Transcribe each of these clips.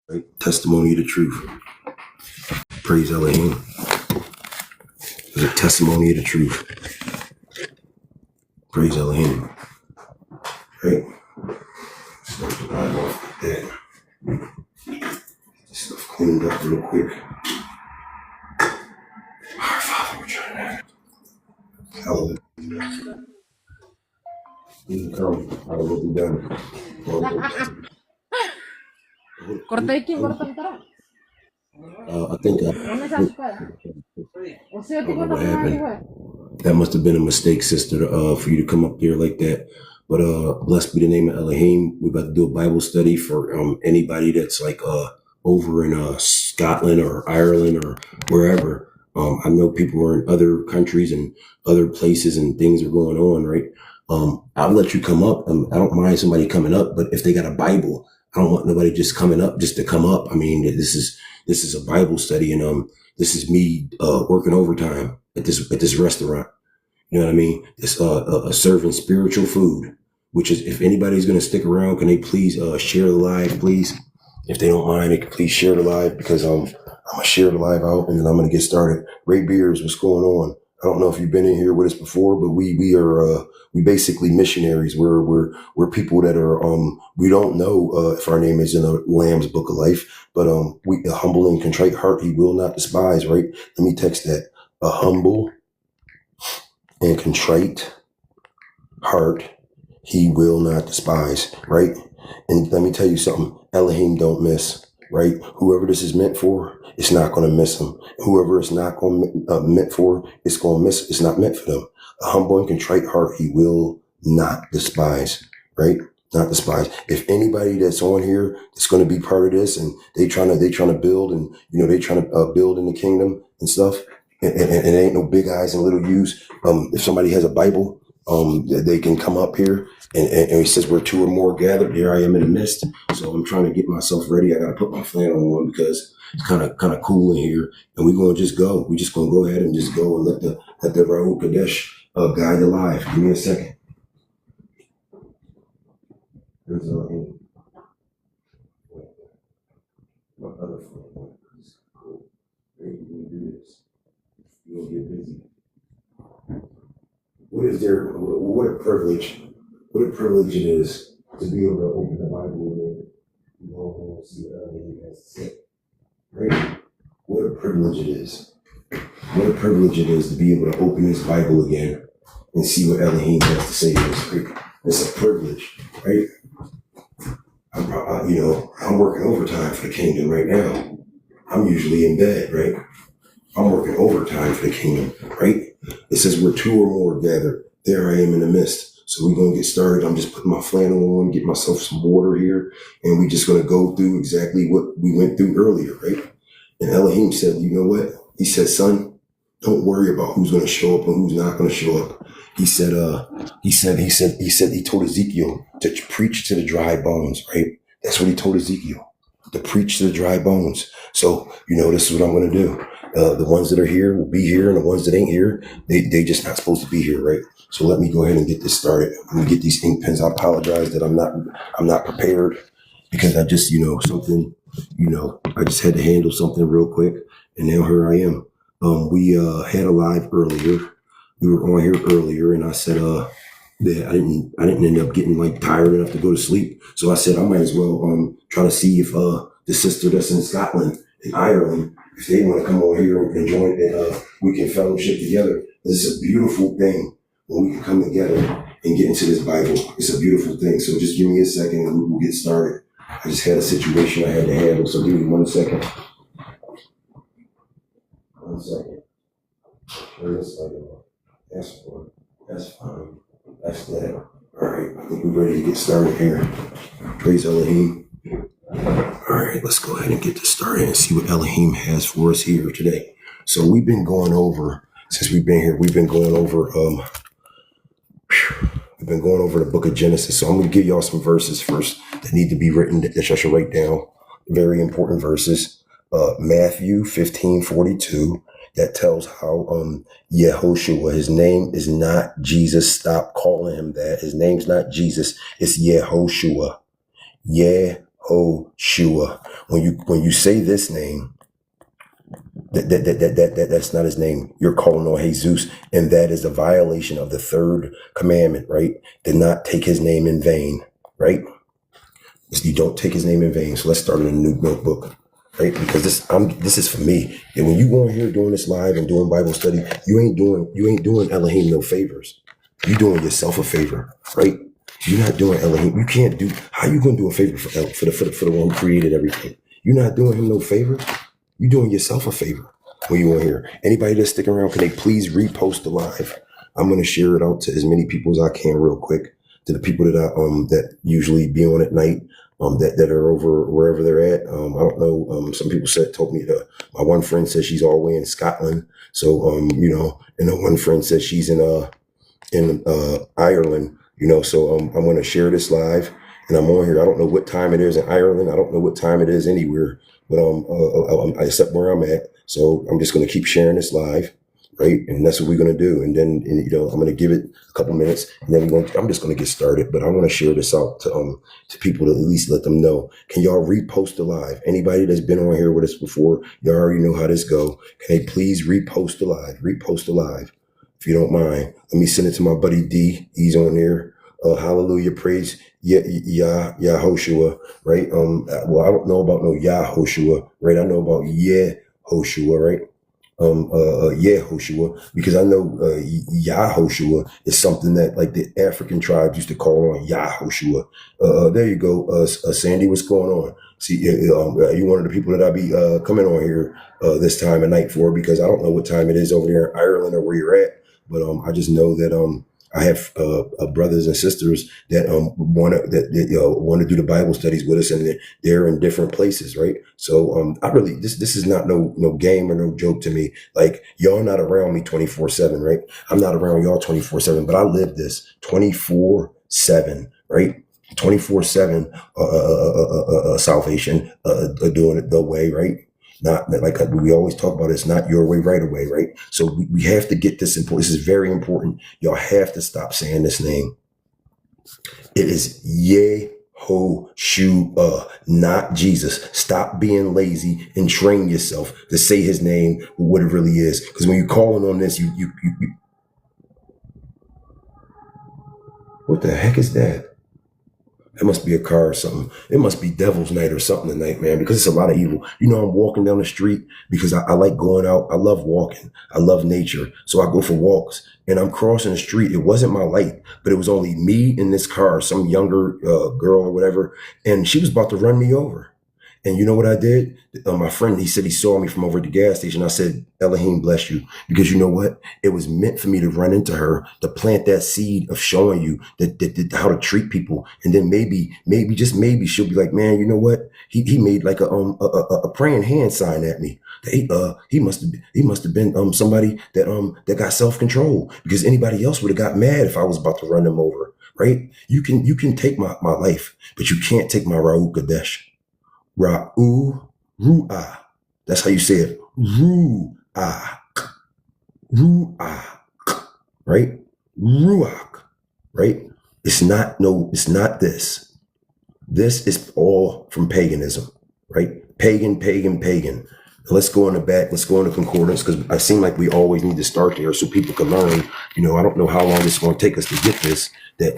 Right? Testimony of the truth. Praise Elohim. It's a testimony of the truth. Praise Elohim. Right? Start the Bible off with that. This stuff cleaned up real quick. Our Father, which art in heaven. Hallelujah. You can come. I will be done. I think I don't know what happened. That must have been a mistake, sister, for you to come up there like that. But blessed be the name of Elohim. We're about to do a Bible study for anybody that's like over in Scotland or Ireland or wherever. I know people are in other countries and other places and things are going on, right? I'll let you come up. I don't mind somebody coming up, but if they got a Bible, I don't want nobody just coming up just to come up. I mean, this is a Bible study, and this is me working overtime at this restaurant. You know what I mean? It's serving spiritual food, which is, if anybody's going to stick around, can they please share the live, please? If they don't mind, they can please share the live, because I'm going to share the live out and then I'm going to get started. Ray Beers, what's going on? I don't know if you've been in here with us before, but we are basically missionaries. We're people that are we don't know if our name is in the Lamb's Book of Life, but we, a humble and contrite heart he will not despise. Right? Let me text that. A humble and contrite heart he will not despise. Right? And let me tell you something. Elohim don't miss. Right? Whoever this is meant for, it's not going to miss them. Whoever it's not going meant for, it's going to miss. It's not meant for them. A humble and contrite heart he will not despise. Right? Not despise. If anybody that's on here that's going to be part of this, and they trying to build, and they trying to build in the kingdom and stuff, and it ain't no big eyes and little U's. If somebody has a Bible, they can come up here, and he says, where two or more gathered, here I am in the midst. So I'm trying to get myself ready. I got to put my flannel on because it's kind of cool in here, and we're going to just go. We're just going to go ahead and just go and let the Rahu Kadesh guide the live. Give me a second. There's my other flannel. Cool. You're going to do this. You're going to get busy. What a privilege. What a privilege it is to be able to open the Bible and see what Elohim has to say. Right? What a privilege it is. What a privilege it is to be able to open this Bible again and see what Elohim has to say. It's a privilege, right? I'm working overtime for the kingdom right now. I'm usually in bed, right? I'm working overtime for the kingdom, right? It says where two or more gathered, there I am in the midst. So we're going to get started. I'm just putting my flannel on, get myself some water here, and we're just going to go through exactly what we went through earlier, right? And Elohim said, you know what? He said, son, don't worry about who's going to show up and who's not going to show up. He told Ezekiel to preach to the dry bones, right? That's what he told Ezekiel, to preach to the dry bones. So, this is what I'm going to do. The ones that are here will be here, and the ones that ain't here, they just not supposed to be here, right? So let me go ahead and get this started. I'm gonna get these ink pens. I apologize that I'm not prepared, because I just, I just had to handle something real quick, and now here I am. We had a live earlier. We were on here earlier, and I said that I didn't end up getting like tired enough to go to sleep. So I said I might as well try to see if the sister that's in Scotland and Ireland, if they want to come over here and join, and we can fellowship together. This is a beautiful thing when we can come together and get into this Bible. It's a beautiful thing. So just give me a second and we'll get started. I just had a situation I had to handle, so give me 1 second. 1 second. Turn this light on. That's fine. That's fine. That's that. All right, I think we're ready to get started here. Praise Elohim. All right, let's go ahead and get this started and see what Elohim has for us here today. So we've been going over, since we've been here, we've been going over the book of Genesis. So I'm going to give y'all some verses first that need to be written, that y'all should write down. Very important verses. Matthew 15:42, that tells how Yehoshua, his name is not Jesus. Stop calling him that. His name's not Jesus. It's Yehoshua. Yehoshua. Yehoshua. When you say this name, that's not his name. You're calling on Jesus, and that is a violation of the third commandment, right? Did not take his name in vain, right? You don't take his name in vain. So let's start in a new notebook, right? Because this is for me. And when you go on here doing this live and doing Bible study, you ain't doing Elohim no favors. You doing yourself a favor, right? You're not doing Elohim. You can't do. How you gonna do a favor for the one who created everything? You're not doing him no favor. You're doing yourself a favor when you on here. Anybody that's sticking around, can they please repost the live? I'm gonna share it out to as many people as I can real quick. To the people that usually be on at night, that are over wherever they're at. I don't know. Some people told me my one friend says she's all the way in Scotland. So and the one friend says she's in Ireland. So I'm going to share this live, and I'm on here. I don't know what time it is in Ireland. I don't know what time it is anywhere, but except where I'm at. So I'm just going to keep sharing this live. Right. And that's what we're going to do. And then, I'm going to give it a couple minutes, and then I'm just going to get started. But I want to share this out to people to at least let them know. Can y'all repost the live? Anybody that's been on here with us before, y'all already know how this go. Can they please repost the live? Repost the live, if you don't mind. Let me send it to my buddy D. He's on there. Hallelujah. Praise Yehoshua. Right. Well, I don't know about no Yehoshua. Right. I know about Yehoshua. Right. Yehoshua, because I know Yehoshua is something that like the African tribes used to call on Yehoshua. There you go, Sandy. What's going on? See, you one of the people that I be coming on here this time of night for, because I don't know what time it is over there in Ireland or where you're at, but I just know that I have brothers and sisters that want to do the Bible studies with us, and they're in different places, right? So I really this is not no game or no joke to me. Like, y'all not around me 24/7, right? I'm not around y'all 24/7, but I live this 24/7, right? 24/7 salvation, doing it the way, right? Not like we always talk about, it's not your way, right away, right? So we have to get this important. This is very important. Y'all have to stop saying this name. It is Yehoshua, not Jesus. Stop being lazy and train yourself to say his name, what it really is. Because when you're calling on this, you what the heck is that? It must be a car or something. It must be Devil's Night or something tonight, man, because it's a lot of evil. I'm walking down the street because I like going out. I love walking. I love nature. So I go for walks, and I'm crossing the street. It wasn't my light, but it was only me in this car, some younger girl or whatever, and she was about to run me over. And you know what I did? My friend, he said he saw me from over at the gas station. I said, Elohim bless you. Because you know what? It was meant for me to run into her, to plant that seed of showing you that how to treat people. And then maybe, just maybe she'll be like, man, you know what? He made like a praying hand sign at me. He must have been somebody that got self-control, because anybody else would have got mad if I was about to run them over. Right? You can take my life, but you can't take my Ra'u Kadesh. Ru'ah. That's how you say it. Ru'ah. Right? Ruach. Right? It's not this. This is all from paganism. Right? Pagan. Let's go in the back. Let's go in the concordance, because I seem like we always need to start there so people can learn. I don't know how long it's going to take us to get this. That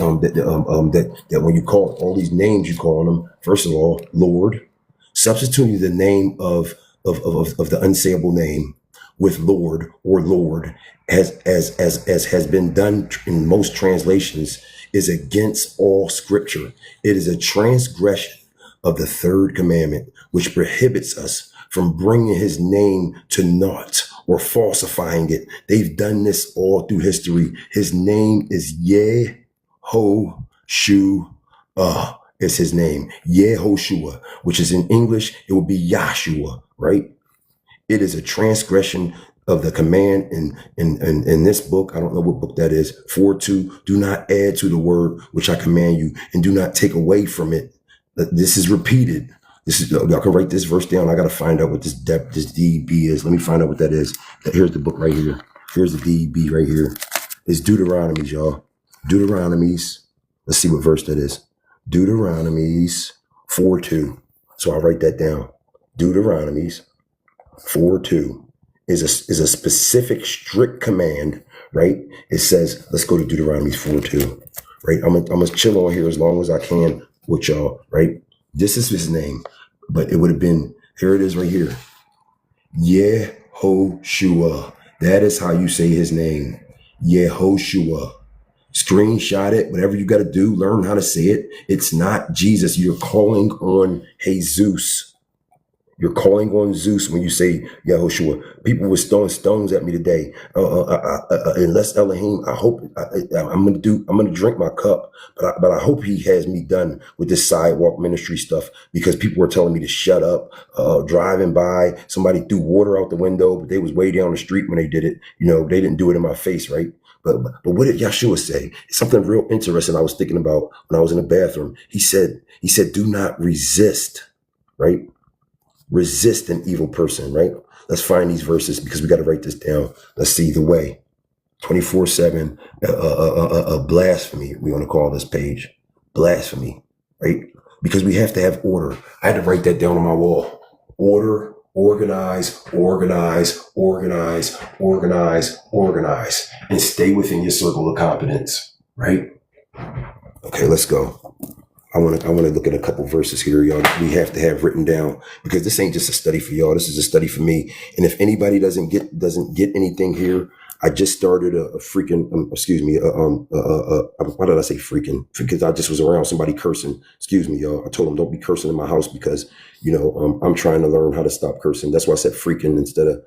when you call all these names, you call them, first of all, Lord, substituting the name of the unsayable name with Lord or Lord, as has been done in most translations, is against all scripture. It is a transgression of the third commandment, which prohibits us from bringing his name to naught or falsifying it. They've done this all through history. His name is Yehoshua. Is his name, Yehoshua, which is in English, it would be Yahshua, right? It is a transgression of the command in this book. I don't know what book that is. 4:2. Do not add to the word which I command you, and do not take away from it. This is repeated. Y'all can write this verse down. I got to find out what this DB is. Let me find out what that is. Here's the book right here. Here's the DB right here. It's Deuteronomies, y'all. Deuteronomies. Let's see what verse that is. Deuteronomies 4:2. So I'll write that down. Deuteronomies 4:2 is a specific, strict command, right? It says, let's go to Deuteronomy 4:2, right? I'm gonna chill on here as long as I can with y'all, right? This is his name, but it would have been, here it is right here. Yehoshua. That is how you say his name. Yehoshua. Screenshot it, whatever you got to do, learn how to say it. It's not Jesus. You're calling on Jesus. You're calling on Zeus when you say Yehoshua. People were throwing stones at me today. Unless Elohim, I hope I'm gonna drink my cup, but I hope he has me done with this sidewalk ministry stuff, because people were telling me to shut up. Driving by, somebody threw water out the window, but they was way down the street when they did it. You know, they didn't do it in my face, right? But what did Yeshua say? Something real interesting I was thinking about when I was in the bathroom. He said, do not resist, right? Resist an evil person, right? Let's find these verses because we got to write this down. Let's see the way. 24/7, blasphemy. We want to call this page blasphemy, right? Because we have to have order. I had to write that down on my wall. Order, organize, organize, organize, organize, organize, and stay within your circle of competence, right? Okay, let's go. I want to look at a couple verses here, y'all. We have to have written down, because this ain't just a study for y'all. This is a study for me. And if anybody doesn't get anything here, I just started a freaking, why did I say freaking? Because I just was around somebody cursing. Excuse me, y'all. I told them don't be cursing in my house because, I'm trying to learn how to stop cursing. That's why I said freaking instead of,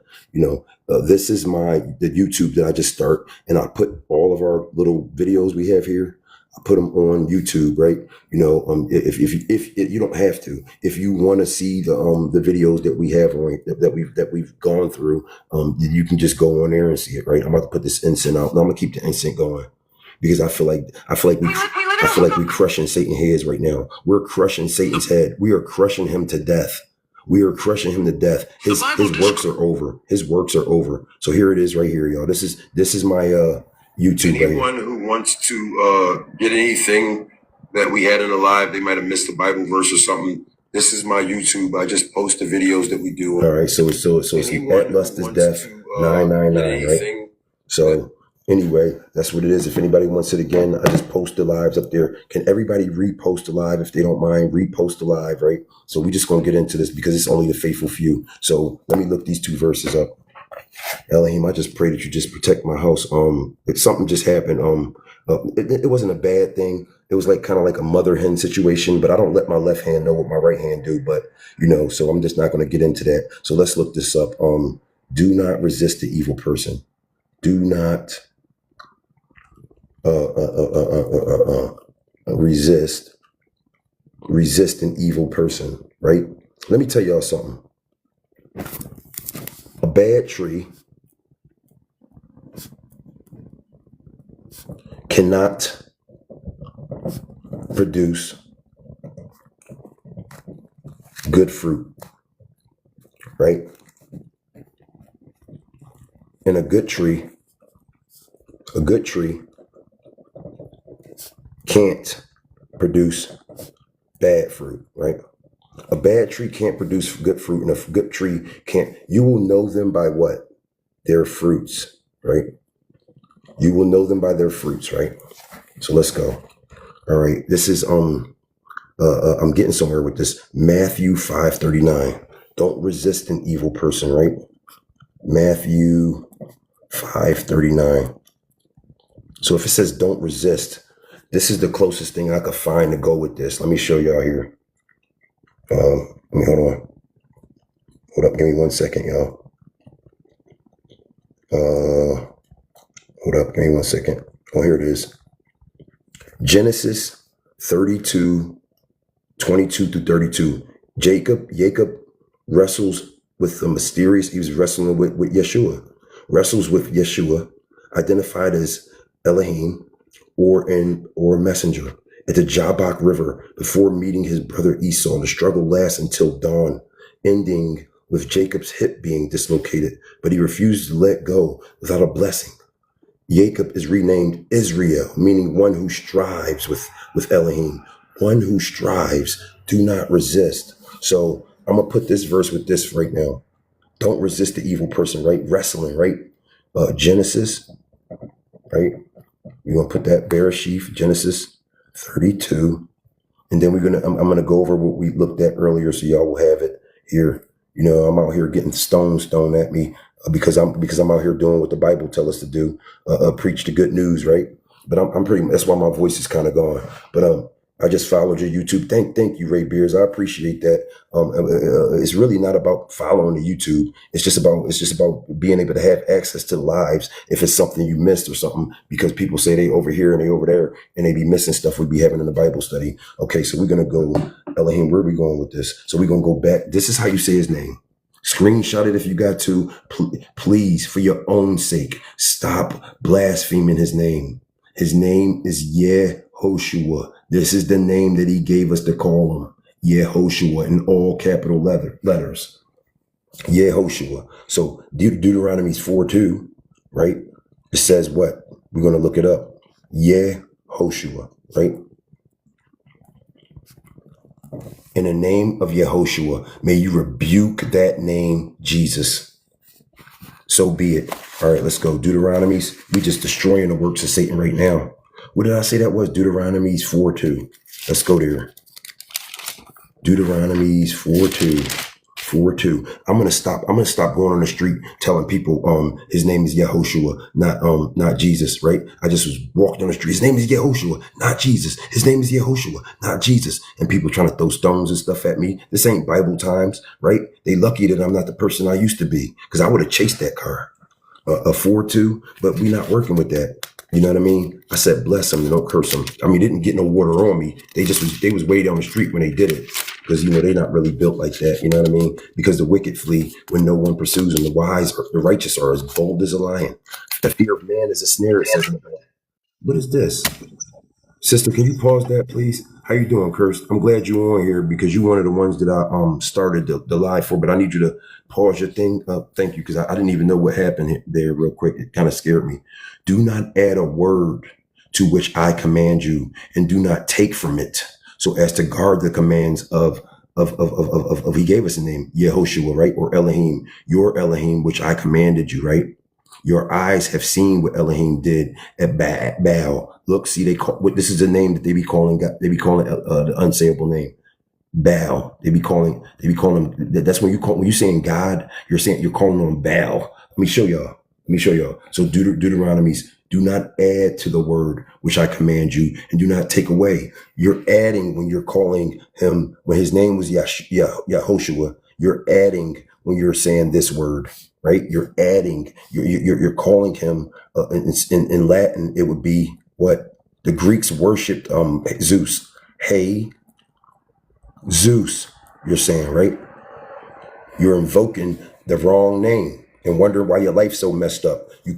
this is the YouTube that I just start. And I put all of our little videos we have here. I put them on YouTube, right? If you don't have to, if you want to see the videos that we have on that we've gone through, you can just go on there and see it, right? I'm about to put this incense out. No, I'm gonna keep the incense going because I feel like we're crushing Satan's heads right now. We're crushing Satan's head. We are crushing him to death. We are crushing him to death. His works are over. His works are over. So here it is right here, y'all. This is my YouTube. Anyone who wants to get anything that we had in the live, they might have missed the Bible verse or something. This is my YouTube. I just post the videos that we do. All right, so it's at Lust is Death 999, right? So anyway, that's what it is. If anybody wants it again, I just post the lives up there. Can everybody repost the live if they don't mind? Repost the live, right? So we just gonna get into this because it's only the faithful few. So let me look these two verses up. Elohim, I just pray that you just protect my house. If something just happened, it wasn't a bad thing. It was kind of like a mother hen situation, but I don't let my left hand know what my right hand do. But so I'm just not going to get into that. So let's look this up. Do not resist the evil person. Do not resist an evil person. Right? Let me tell y'all something. A bad tree cannot produce good fruit, right? And a good tree can't produce bad fruit, right? A bad tree can't produce good fruit, and a good tree can't. You will know them by what? Their fruits, right? You will know them by their fruits, right? So let's go. All right. This is I'm getting somewhere with this. Matthew 5:39. Don't resist an evil person, right? Matthew 5:39. So if it says don't resist, this is the closest thing I could find to go with this. Let me show y'all here. Hold on. Hold up, give me 1 second, y'all. Hold up, give me 1 second. Oh, here it is. Genesis 32, 22 through 32. Jacob wrestles with the mysterious, he was wrestling with Yeshua. Wrestles with Yeshua, identified as Elohim or a messenger. At the Jabbok River, before meeting his brother Esau, the struggle lasts until dawn, ending with Jacob's hip being dislocated, but he refused to let go without a blessing. Jacob is renamed Israel, meaning one who strives with Elohim, one who strives Do not resist. So I'm gonna put this verse with this right now. Don't resist the evil person, right? Wrestling, right? Genesis, right? You're gonna put that Bereshith, Genesis 32, and then I'm gonna go over what we looked at earlier, so y'all will have it here. I'm out here getting stones thrown at me because I'm out here doing what the Bible tells us to do, preach the good news, right? But I'm pretty. That's why my voice is kind of gone. But I just followed your YouTube. Thank you, Ray Beers. I appreciate that. It's really not about following the YouTube. It's just about being able to have access to the lives if it's something you missed or something, because people say they over here and they over there and they be missing stuff we be having in the Bible study. Okay, so we're gonna go, Elohim, where are we going with this? So we're gonna go back. This is how you say his name. Screenshot it if you got to. Please, for your own sake, stop blaspheming his name. His name is Yehoshua. This is the name that he gave us to call him. Yehoshua, in all capital letters. Yehoshua. So Deuteronomy 4:2, right? It says what? We're going to look it up. Yehoshua, right? In the name of Yehoshua, may you rebuke that name, Jesus. So be it. All right, let's go. Deuteronomies. We just destroying the works of Satan right now. What did I say that was? Deuteronomies 4:2. Let's go there. Deuteronomies 4:2. I'm gonna stop going on the street telling people his name is Yehoshua, not Jesus, right? I just was walking on the street. His name is Yehoshua, not Jesus. His name is Yehoshua, not Jesus. And people trying to throw stones and stuff at me. This ain't Bible times, right? They lucky that I'm not the person I used to be, because I would have chased that car. A 4-2, but we not working with that. You know what I mean? I said, bless them, don't curse them. I mean, didn't get no water on me. They was way down the street when they did it, because, they not really built like that. You know what I mean? Because the wicked flee when no one pursues them. The righteous are as bold as a lion. The fear of man is a snare, it says in the Bible. What is this? Sister, can you pause that, please? How you doing, Kirst? I'm glad you're on here because you're one of the ones that I started the live for, but I need you to pause your thing. Thank you, because I didn't even know what happened there real quick. It kind of scared me. Do not add a word to which I command you, and do not take from it, so as to guard the commands of he gave us a name, Yehoshua, right? Or Elohim, your Elohim, which I commanded you, right? Your eyes have seen what Elohim did at Baal. Look, see, this is a name that they be calling God. They be calling the unsayable name, Baal. They be calling him. That's when you saying God, you're calling him Baal. Let me show y'all. So Deuteronomies, do not add to the word which I command you, and do not take away. You're adding when you're calling him, when his name was Yehoshua, you're adding when you're saying this word, right? You're adding, you're calling him in Latin. It would be what the Greeks worshipped Zeus. Hey, Zeus, you're saying, right? You're invoking the wrong name and wonder why your life's so messed up. It's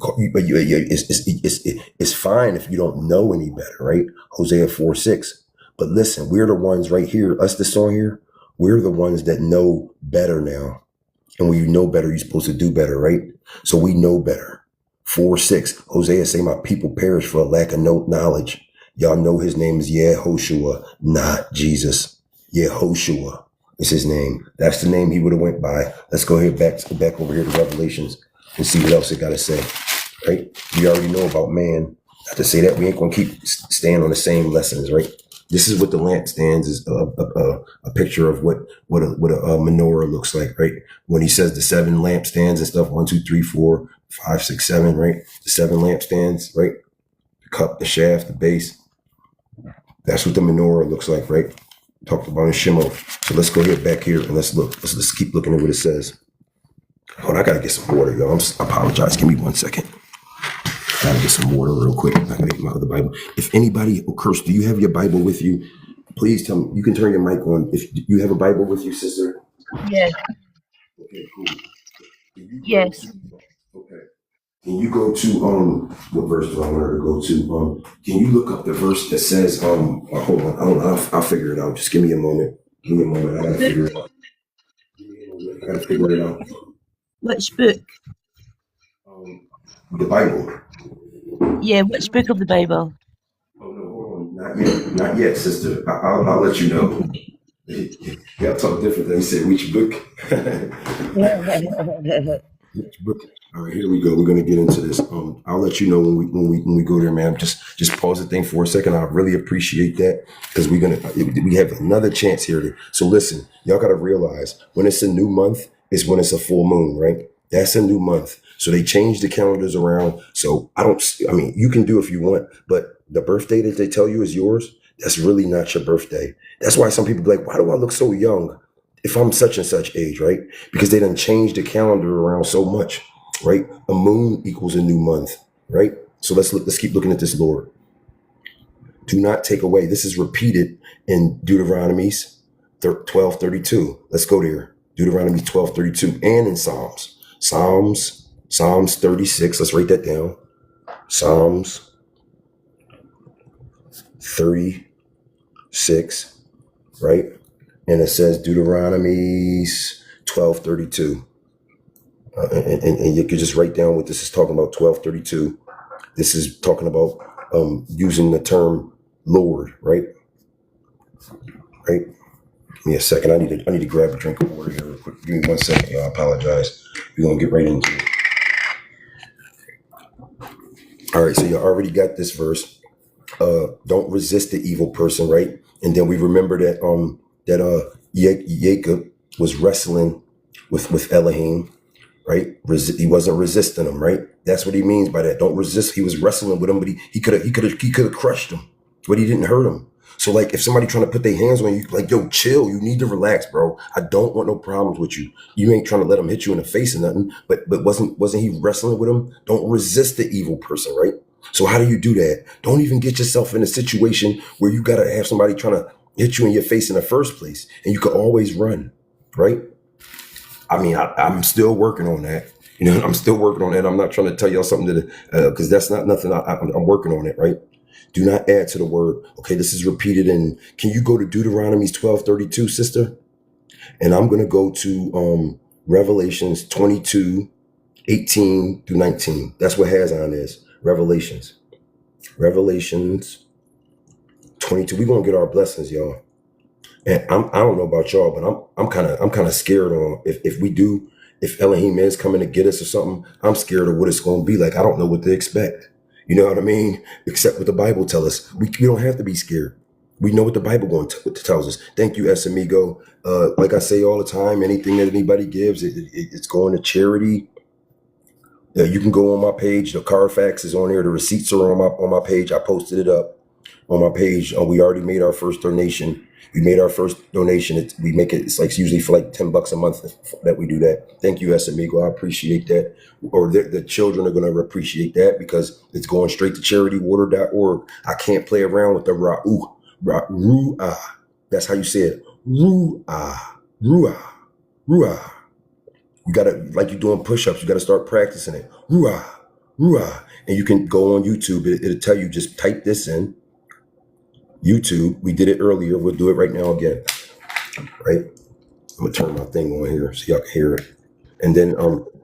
fine if you don't know any better, right? Hosea 4:6. But listen, we're the ones right here, us that's on here, we're the ones that know better now. And when you know better, you're supposed to do better, right? So we know better. 4:6. Hosea say, my people perish for a lack of knowledge. Y'all know his name is Yehoshua, not Jesus. Yehoshua is his name. That's the name he would have went by. Let's go ahead back over here to Revelations and see what else it got to say, right? We already know about man. Not to say that we ain't going to keep staying on the same lessons, right? This is what the lampstands is, a picture of what a menorah looks like, right? When he says the 7 lampstands and stuff, 1, 2, 3, 4, 5, 6, 7, right? The 7 lampstands, right? The cup, the shaft, the base. That's what the menorah looks like, right? Talked about in Shemo. So let's go ahead back here and let's look. Let's keep looking at what it says. Hold on, I gotta get some water, y'all. I apologize. Give me 1 second. I gotta get some water real quick. I gotta get my other Bible. If anybody, Kirst, do you have your Bible with you? Please tell me. You can turn your mic on. If you have a Bible with you, sister. Yes. Okay, cool. Yes. Okay. Can you go to what verse do I want her to go to? Can you look up the verse that says hold on, I'll figure it out. Just give me a moment. I gotta figure it out. Which book? The Bible. Yeah, which book of the Bible? Oh no, hold on. Not yet, sister. I'll let you know. Y'all talk different than you say which book. Which book? All right, here we go. We're gonna get into this. I'll let you know when we go there, man. Just pause the thing for a second. I really appreciate that because we have another chance here. So listen, y'all gotta realize when it's a new month, is when it's a full moon, right? That's a new month. So they change the calendars around. So I mean, you can do if you want, but the birthday that they tell you is yours, that's really not your birthday. That's why some people be like, why do I look so young if I'm such and such age, right? Because they done changed the calendar around so much, right? A moon equals a new month, right? So let's keep looking at this, Lord. Do not take away. This is repeated in Deuteronomy's 12:32. Let's go there. Deuteronomy 12:32 and in Psalms. Psalms 36. Let's write that down. Psalms 36, right? And it says Deuteronomy's 12:32. And you could just write down what this is talking about. 12:32. This is talking about using the term Lord, right? Right. Give me a second. I need to grab a drink of water here real quick. Give me 1 second, y'all. I apologize. We're gonna get right into it. All right. So you already got this verse. Don't resist the evil person, right? And then we remember that Jacob was wrestling with Elohim, right? He wasn't resisting him, right? That's what he means by that. Don't resist. He was wrestling with him, but he could have crushed him, but he didn't hurt him. So like if somebody trying to put their hands on you, like, yo, chill, you need to relax, bro. I don't want no problems with you. You ain't trying to let him hit you in the face or nothing. But wasn't he wrestling with him? Don't resist the evil person, right? So how do you do that? Don't even get yourself in a situation where you gotta have somebody trying to hit you in your face in the first place, and you could always run, right? I mean, I'm still working on that. You know, I'm still working on that. I'm not trying to tell y'all something that because that's not nothing. I'm working on it, right? Do not add to the word. Okay, this is repeated in. Can you go to Deuteronomy's 12:32, sister? And I'm going to go to Revelations 22:18-19. That's what Hazon is. Revelations 22. We're gonna get our blessings, y'all. And I don't know about y'all, but I'm kind of scared on if Elohim is coming to get us or something. I'm scared of what it's going to be like. I don't know what to expect. You know what I mean? Except what the Bible tells us. We don't have to be scared. We know what the Bible tells us. Thank you, S amigo. Like I say all the time, anything that anybody gives, it's going to charity. You can go on my page. The Carfax is on there. The receipts are on my page. I posted it up on my page. We already made our first donation. We made our first donation. It's like usually for like $10 a month that we do that. Thank you, S amigo. I appreciate that. Or the children are going to appreciate that because it's going straight to charitywater.org. I can't play around with the Ru'ah. That's how you say it. Ru'ah. You gotta, like you're doing push-ups, you gotta start practicing it. Ru'ah. And you can go on YouTube. It'll tell you, just type this in. YouTube. We did it earlier. We'll do it right now again. Right? I'm gonna turn my thing on here so y'all can hear it. And then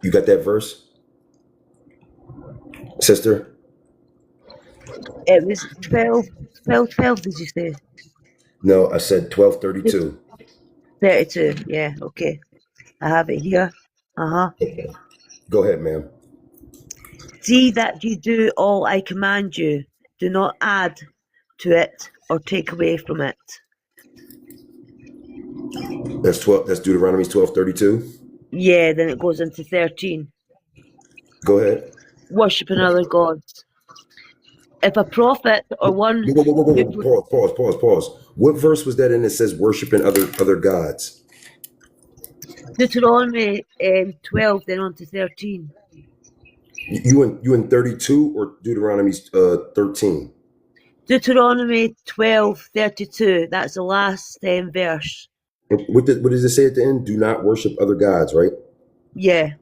you got that verse, sister? It was 12, did you say? No, I said 12:32. 32, yeah, okay. I have it here. Go ahead, ma'am. See that you do all I command you. Do not add to it or take away from it. That's Deuteronomy 12:32. Yeah, then it goes into 13. Go ahead. Worship another gods. If a prophet or one Whoa. Pause. What verse was that in that says worshiping other gods? Deuteronomy 12, then on to 13. You in 32 or Deuteronomy 13? Deuteronomy 12:32. That's the last verse. What does it say at the end? Do not worship other gods, right? Yeah.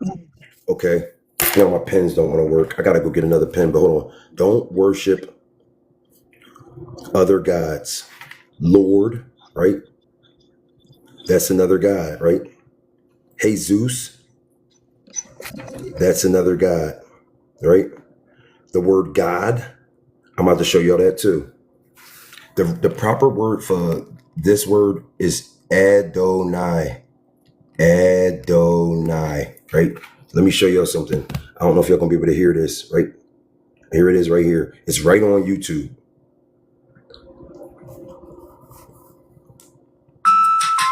Okay. Now my pens don't want to work. I gotta go get another pen, but hold on. Don't worship other gods. Lord, right? That's another god, right? Jesus, that's another god, right? The word God, I'm about to show y'all that too. The proper word for this word is Adonai. Adonai, right? Let me show y'all something. I don't know if y'all gonna be able to hear this, right? Here it is right here. It's right on YouTube.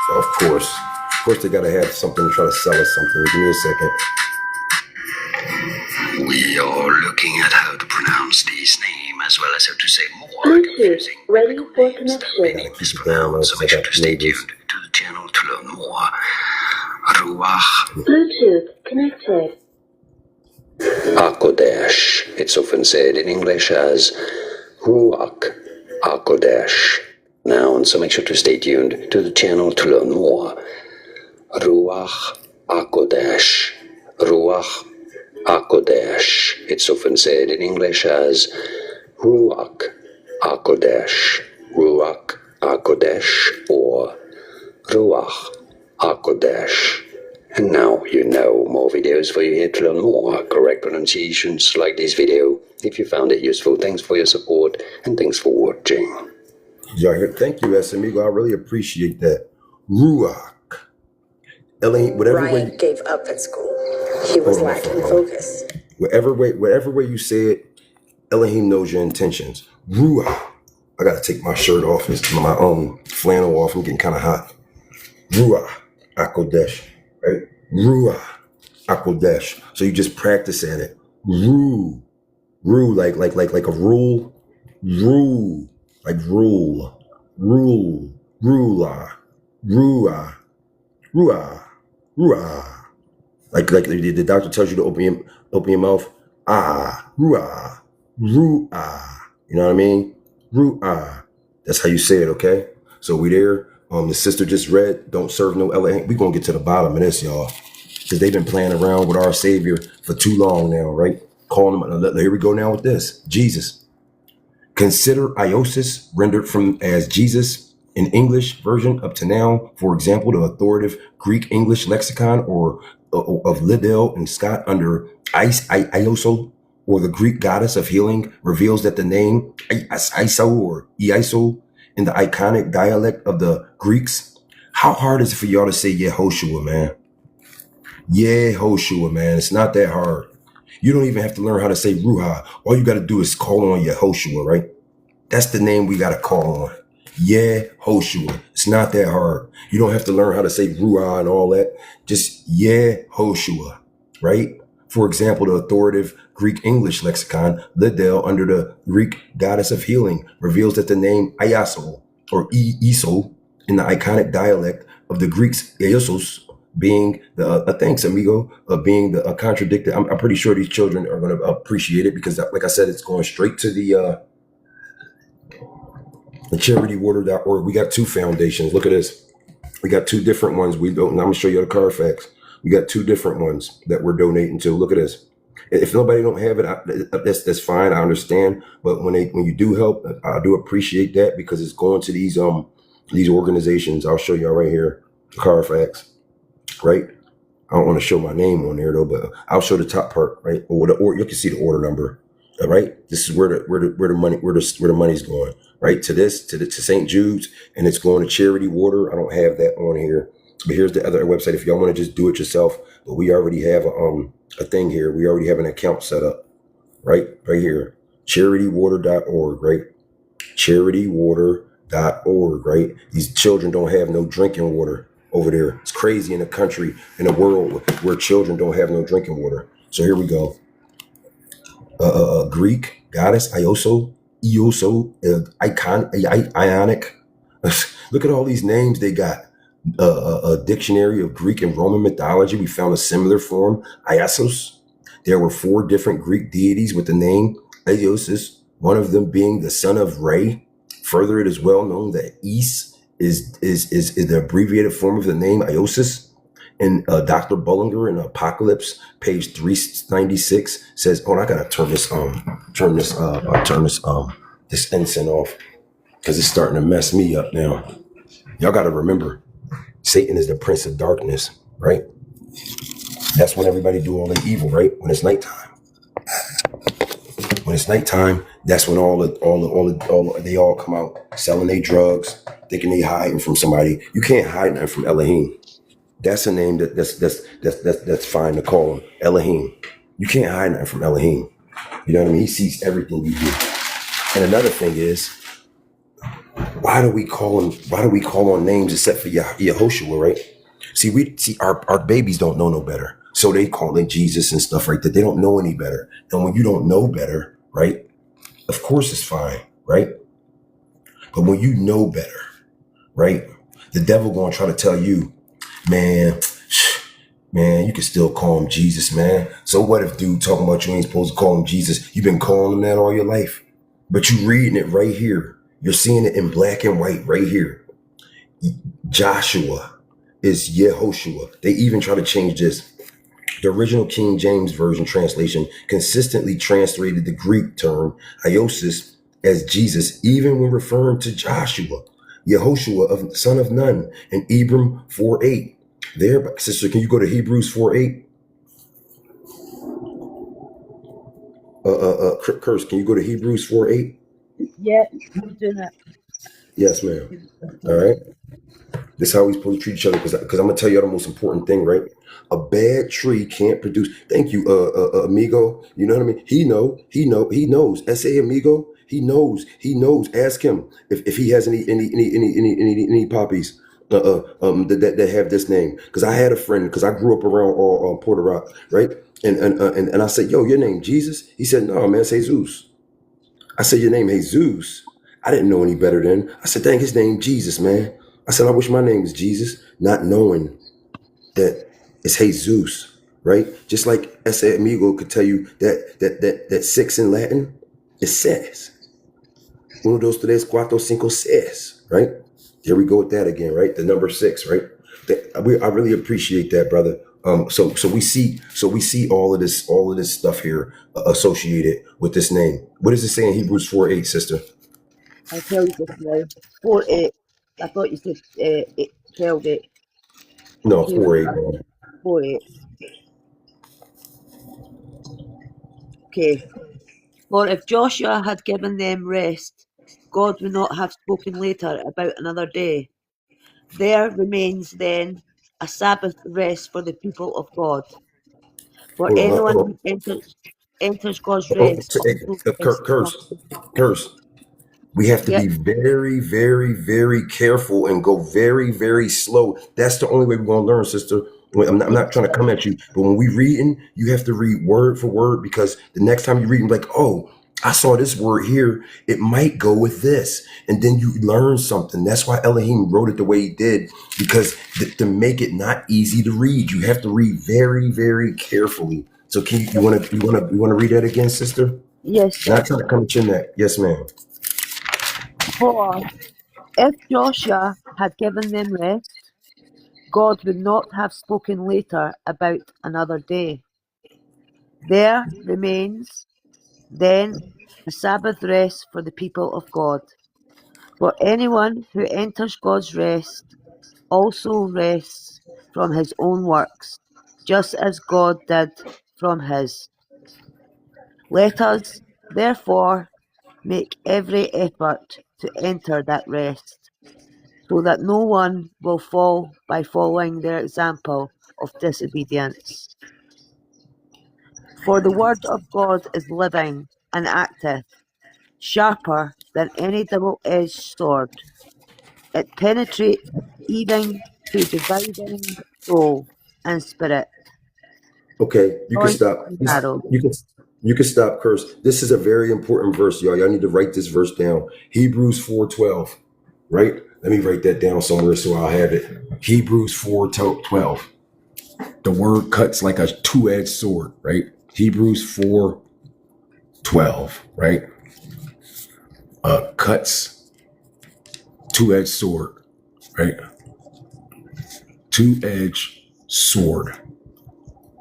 So of course they gotta have something to try to sell us something. Give me a second. We are looking at how to pronounce these names as well as how to say more Bluetooth confusing ready biblical for names that connection. many mispronounce. So make sure to stay tuned to the channel to learn more. Ruach Bluetooth connected. HaKodesh. It's often said in English as Ruach HaKodesh. Noun, so make sure to stay tuned to the channel to learn more. Ruach HaKodesh. Ruach HaKodesh. It's often said in English as Ruach HaKodesh. Ruach HaKodesh or Ruach HaKodesh. And now you know. More videos for you here to learn more correct pronunciations like this video. If you found it useful, thanks for your support and thanks for watching. Y'all hear? Thank you, Amigo. I really appreciate that. Ruach. Whatever Ryan way gave up at school. He was lacking focus. whatever way you say it, Elohim knows your intentions. Ruach. I gotta take my shirt off. It's my own flannel off. I'm getting kind of hot. Ruach HaKodesh, right? Ruach HaKodesh. So you just practice at it. Ru like a rule. Rule like rule. Rulah. Ruah. Like the doctor tells you to open your mouth. Ruah. Ruah. You know what I mean? Ruah. That's how you say it, okay? So we there. The sister just read, don't serve no Elohim. We're gonna get to the bottom of this, y'all. Because they've been playing around with our Savior for too long now, right? Calling him, here we go now with this. Jesus. Consider Iosis rendered from as Jesus in English version up to now. For example, the authoritative Greek English lexicon or of Liddell and Scott under Ioso, or the Greek goddess of healing, reveals that the name Iso or Iso in the iconic dialect of the Greeks. How hard is it for y'all to say Yehoshua, man? Yehoshua, man. It's not that hard. You don't even have to learn how to say Ruha. All you got to do is call on Yehoshua, right? That's the name we got to call on. Yehoshua. It's not that hard. You don't have to learn how to say Ruah and all that. Just Yehoshua, right? For example, the authoritative Greek English lexicon, Liddell, under the Greek goddess of healing, reveals that the name Iaso or Iso in the iconic dialect of the Greeks, Iosos, being the thanks, amigo, being the contradicted. I'm pretty sure these children are going to appreciate it because, like I said, it's going straight to the charitywater.org. We got two foundations. Look at this. We got two different ones. I'm going to show you the Carfax. We got two different ones that we're donating to. Look at this. If nobody don't have it, that's fine. I understand. But when you do help, I do appreciate that because it's going to these organizations. I'll show y'all right here, the Carfax, right? I don't want to show my name on there though, but I'll show the top part, right? Or you can see the order number. All right, this is where the money's going, right? To St. Jude's, and it's going to Charity Water. I don't have that on here, but here's the other website if y'all want to just do it yourself. But we already have a thing here. We already have an account set up, right here, charitywater.org, right? Charitywater.org, right? These children don't have no drinking water over there. It's crazy in a country, in a world where children don't have no drinking water. So here we go. Greek goddess Ioso, Ionic. Look at all these names they got. A dictionary of Greek and Roman mythology. We found a similar form, Iasos. There were 4 different Greek deities with the name Iosis, one of them being the son of Re. Further, it is well known that Is the abbreviated form of the name Iosis. And Dr. Bullinger in Apocalypse, page 396 says, "Oh, I gotta turn this incense off because it's starting to mess me up now." Y'all gotta remember, Satan is the prince of darkness, right? That's when everybody do all the evil, right? When it's nighttime. When it's nighttime, that's when all they all come out selling their drugs, thinking they hiding from somebody. You can't hide nothing from Elohim. That's a name that's fine to call him, Elohim. You can't hide nothing from Elohim. You know what I mean? He sees everything you do. And another thing is, why do we call on names except for Yehoshua, right? See, our babies don't know no better. So they call in Jesus and stuff like that. They don't know any better. And when you don't know better, right? Of course it's fine, right? But when you know better, right? The devil gonna try to tell you, man, you can still call him Jesus, man. So what if dude talking about you ain't supposed to call him Jesus? You've been calling him that all your life. But you reading it right here. You're seeing it in black and white right here. Joshua is Yehoshua. They even try to change this. The original King James Version translation consistently translated the Greek term Iosis as Jesus, even when referring to Joshua, Yehoshua, son of Nun, in Hebrew 4:8. There, sister, can you go to Hebrews 4:8? Curse, can you go to Hebrews 4:8? Yeah, I'm doing it. Yes, ma'am. All right. This is how we supposed to treat each other, because I'm gonna tell you the most important thing, right? A bad tree can't produce. Thank you, amigo. You know what I mean? He knows. S.A. amigo. He knows. Ask him if he has any poppies that have this name. Because I had a friend, because I grew up around Puerto Rock, right? And I said, yo, your name Jesus? He said, no, man, it's Jesus. I said, your name Jesus? I didn't know any better then. I said, dang, his name Jesus, man. I said, I wish my name was Jesus, not knowing that it's Jesus, right? Just like ese amigo could tell you that six in Latin is ses. Uno, dos, tres, cuatro, cinco, seis, right? Here we go with that again, right? The number 6, right? I really appreciate that, brother. So we see all of this stuff here associated with this name. What does it say in Hebrews 4:8, sister? I'll tell you just now. 4:8. I thought you said 12:8. No, Here we 4:8, are. man. 4:8. Okay. For if Joshua had given them rest, God would not have spoken later about another day. There remains then a Sabbath rest for the people of God. For anyone Hold who enters God's on. rest also rests from Curse. We have to Yep, be very, very, very careful and go very, very slow. That's the only way we're going to learn, sister. I'm yes, not trying to come at you, but when we reading, you have to read word for word, because the next time you read, like, oh, I saw this word here. It might go with this. And then you learn something. That's why Elohim wrote it the way he did, because to make it not easy to read, you have to read very, very carefully. So you want to read that again, sister? yes, Not sir. trying to come at your neck. Yes, ma'am. For if Joshua had given them rest, God would not have spoken later about another day. There remains then a Sabbath rest for the people of God. For anyone who enters God's rest also rests from his own works, just as God did from his. Let us, therefore, make every effort to enter that rest, so that no one will fall by following their example of disobedience. For the word of God is living and active, sharper than any double-edged sword. It penetrates even to dividing soul and spirit, Okay, you can joint stop. and marrow. You can stop, curse. This is a very important verse, y'all. Y'all need to write this verse down. Hebrews 4:12. Right? Let me write that down somewhere so I'll have it. Hebrews 4:12. The word cuts like a two-edged sword, right? Hebrews 4:12, right? Cuts, two-edged sword, right? Two-edged sword.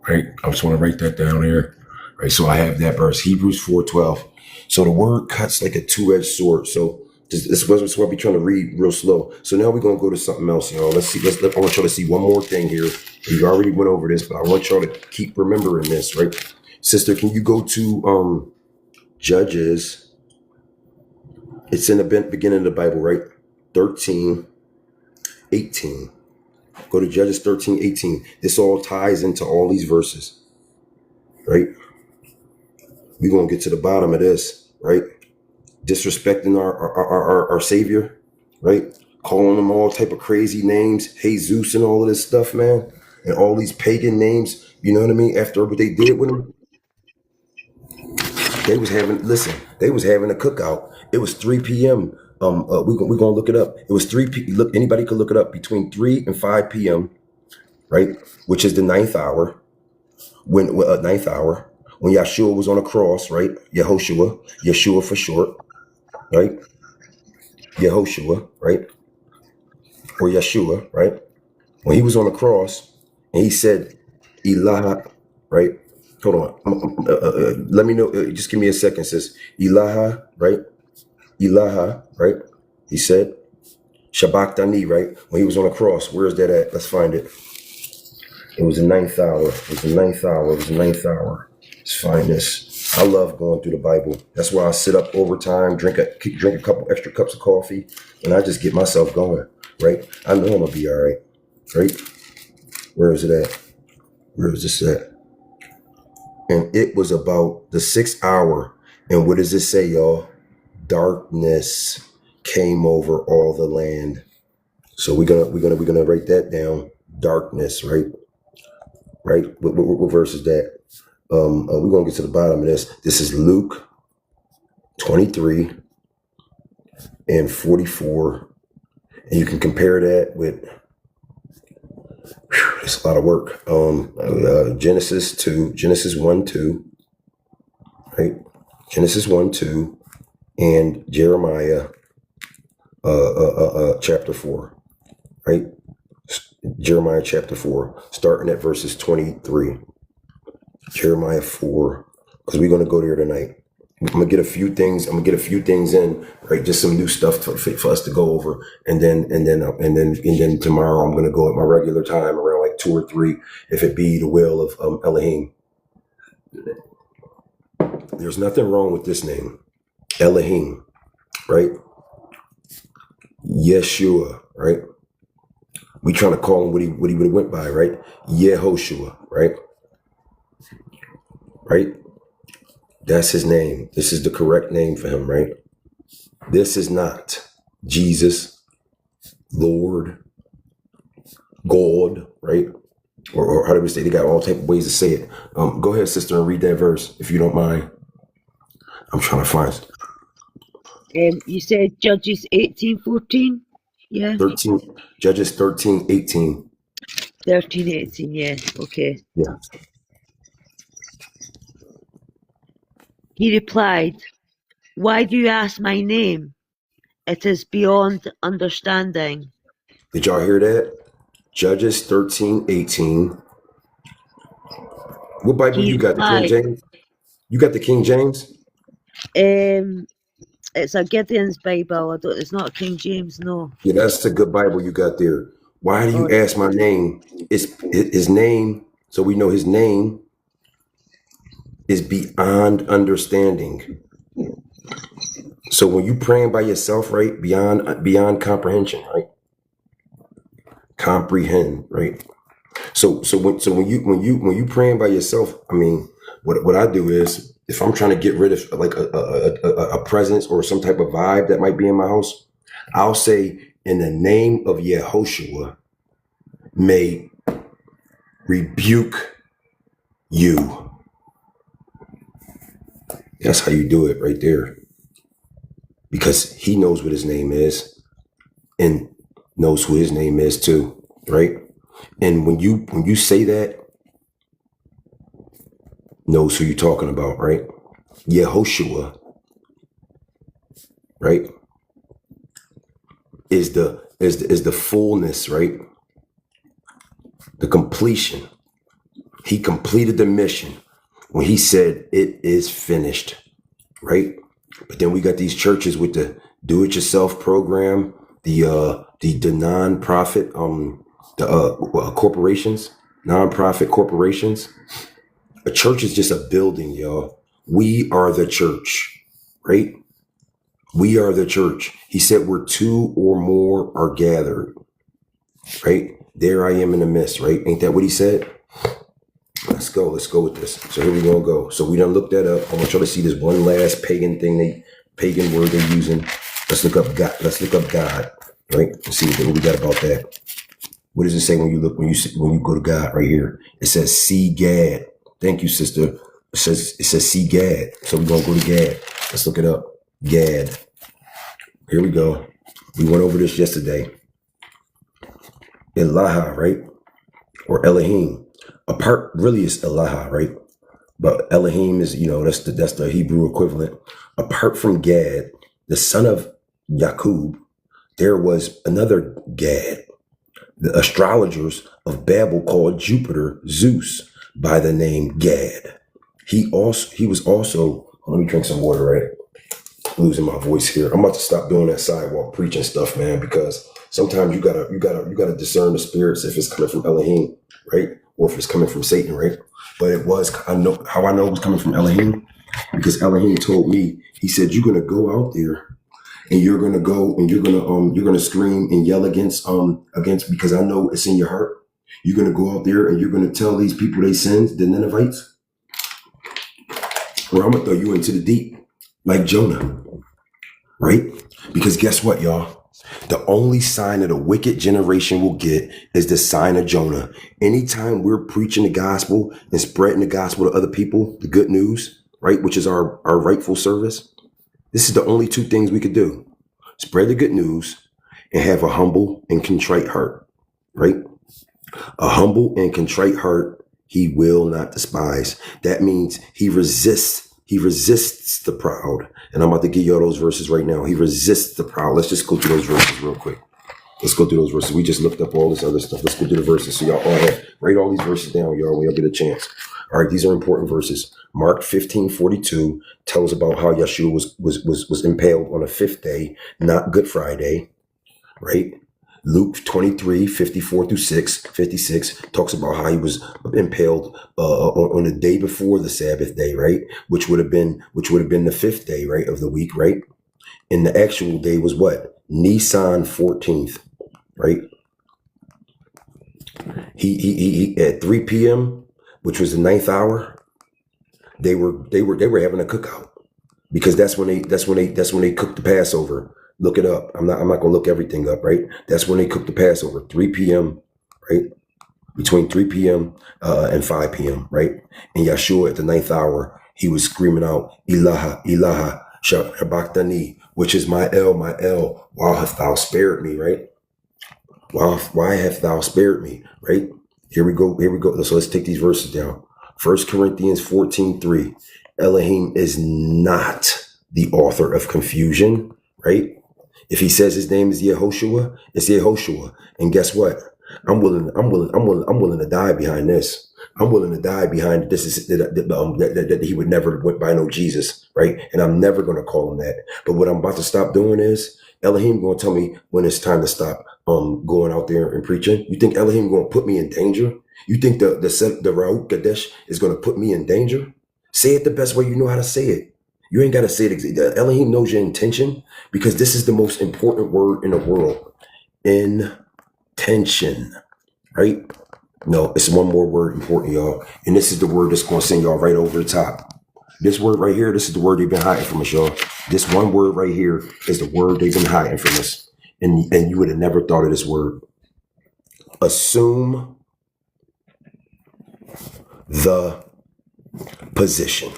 Right? I just want to write that down here. Right. So I have that verse, Hebrews 4:12. So the word cuts like a two-edged sword. So this is what we'll be trying to read real slow. So now we're gonna go to something else, y'all. Let's see. I want y'all to see one more thing here. We already went over this, but I want y'all to keep remembering this, right? Sister, can you go to Judges? It's in the beginning of the Bible, right? 13:18. Go to Judges 13:18. This all ties into all these verses, right? We're going to get to the bottom of this, right? Disrespecting our Savior, right? Calling him all type of crazy names, Jesus and all of this stuff, man. And all these pagan names, you know what I mean? After what they did with him, they was having a cookout. It was 3 p.m. We're gonna look it up. It was 3 p. Look, anybody could look it up, between 3 and 5 p.m., right? Which is the ninth hour. When Yeshua was on a cross, right? Yeshua for short, right? Yehoshua, right? Or Yeshua, right? When he was on the cross and he said, Elah, right? Hold on. Let me know. Just give me a second, sis. Elah, right? Elah, right? He said, Shabbatani, right? When he was on the cross. Where is that at? Let's find it. It was the ninth hour. Let's find this. I love going through the Bible. That's why I sit up overtime, drink a couple extra cups of coffee, and I just get myself going, right? I know I'm gonna be all right, right? Where is it at? Where is this at? And it was about the 6th hour. And what does it say, y'all? Darkness came over all the land. So we're gonna write that down. Darkness, right? Right? What verse is that? We're gonna get to the bottom of this. This is Luke 23 and 44. And you can compare that with, it's a lot of work. Genesis 1:2, right? Genesis 1:2 and Jeremiah chapter 4, right? Jeremiah chapter 4, starting at verses 23. Jeremiah 4, because we're gonna go there tonight. I'm gonna get a few things in, right? Just some new stuff for us to go over, and then tomorrow I'm gonna go at my regular time around like 2 or 3, if it be the will of Elohim. There's nothing wrong with this name, Elohim, right? Yeshua, right? We trying to call him what he would have went by, right? Yehoshua, right? Right? That's his name. This is the correct name for him, right? This is not Jesus, Lord, God, right? Or how do we say? They got all type of ways to say it. Go ahead, sister, and read that verse if you don't mind. I'm trying to find You said Judges 18:14? Yeah. 13, Judges 13:18. 13:18, yeah. Okay. Yeah. He replied, "Why do you ask my name? It is beyond understanding." Did y'all hear that? Judges 13:18. What Bible He you got? The King replied, James? You got the King James? It's a Gideon's Bible. It's not King James, no. Yeah, that's a good Bible you got there. Why do you Oh, ask my name? It's his name, so we know his name is beyond understanding. So when you praying by yourself, right? Beyond comprehension, right? Comprehend, right? So when you praying by yourself, I mean, what I do is, if I'm trying to get rid of like a presence or some type of vibe that might be in my house, I'll say, in the name of Yehoshua, may rebuke you. That's how you do it right there. Because he knows what his name is and knows who his name is too, right? And when you say that, knows who you're talking about, right? Yehoshua, right? Is the fullness, right? The completion. He completed the mission when he said it is finished, right? But then we got these churches with the do-it-yourself program, the non-profit, corporations, non-profit corporations. A church is just a building, y'all. We are the church, right? We are the church. He said, where two or more are gathered, right? There I am in the midst, right? Ain't that what he said? Let's go with this. So here we gonna go. So we done looked that up. I want y'all to see this one last pagan word they're using. Let's look up God. Right? Let's see what we got about that. What does it say when you go to God right here? It says see Gad. Thank you, sister. It says see Gad. So we're gonna go to Gad. Let's look it up. Gad. Here we go. We went over this yesterday. Elaha, right? Or Elohim. Apart really is Elaha, right? But Elohim is, that's the Hebrew equivalent. Apart from Gad, the son of Yaqub, there was another Gad. The astrologers of Babel called Jupiter Zeus by the name Gad. He was also, let me drink some water, right? Losing my voice here. I'm about to stop doing that sidewalk preaching stuff, man, because sometimes you gotta discern the spirits if it's coming from Elohim, right? Or if it's coming from Satan, right? But I know it was coming from Elohim, because Elohim told me, he said, you're gonna go out there and you're gonna scream and yell against, because I know it's in your heart. You're gonna go out there and you're gonna tell these people they sins, the Ninevites, or I'm gonna throw you into the deep like Jonah, right? Because guess what, y'all? The only sign that a wicked generation will get is the sign of Jonah. Anytime we're preaching the gospel and spreading the gospel to other people, the good news, right, which is our rightful service, this is the only two things we could do. Spread the good news and have a humble and contrite heart, right? A humble and contrite heart he will not despise. That means he resists the proud. And I'm about to give y'all those verses right now. He resists the proud. Let's just go through those verses real quick. Let's go through those verses. We just looked up all this other stuff. Let's go through the verses. So y'all write all these verses down, y'all, when y'all get a chance. All right, these are important verses. Mark 15:42 tells about how Yeshua was impaled on a fifth day, not Good Friday, right? Luke 23:54-56 talks about how he was impaled on the day before the Sabbath day, right? Which would have been the fifth day, right, of the week, right? And the actual day was what? Nisan 14th, right? He at 3 p.m., which was the ninth hour, they were having a cookout, because that's when they cooked the Passover. Look it up. I'm not gonna look everything up, right? That's when they cooked the Passover, 3 p.m., right? Between 3 p.m. And 5 p.m., right? And Yeshua at the ninth hour, he was screaming out, Ilaha, Ilaha, Shabachthani, which is my El, why hast thou spared me, right? Why hast thou spared me, right? Here we go. So let's take these verses down. 1 Corinthians 14:3. Elohim is not the author of confusion, right? If he says his name is Yehoshua, it's Yehoshua. And guess what? I'm willing to die behind this. I'm willing to die behind this is that he would never went by no Jesus, right? And I'm never going to call him that. But what I'm about to stop doing is Elohim going to tell me when it's time to stop going out there and preaching. You think Elohim going to put me in danger? You think the Ra'uk Kadesh is going to put me in danger? Say it the best way you know how to say it. You ain't got to say it. Elohim knows your intention, because this is the most important word in the world. Intention, right? No, it's one more word important, y'all. And this is the word that's going to send y'all right over the top. This word right here, this is the word they've been hiding from us, y'all. This one word right here is the word they've been hiding from us. And you would have never thought of this word. Assume the position.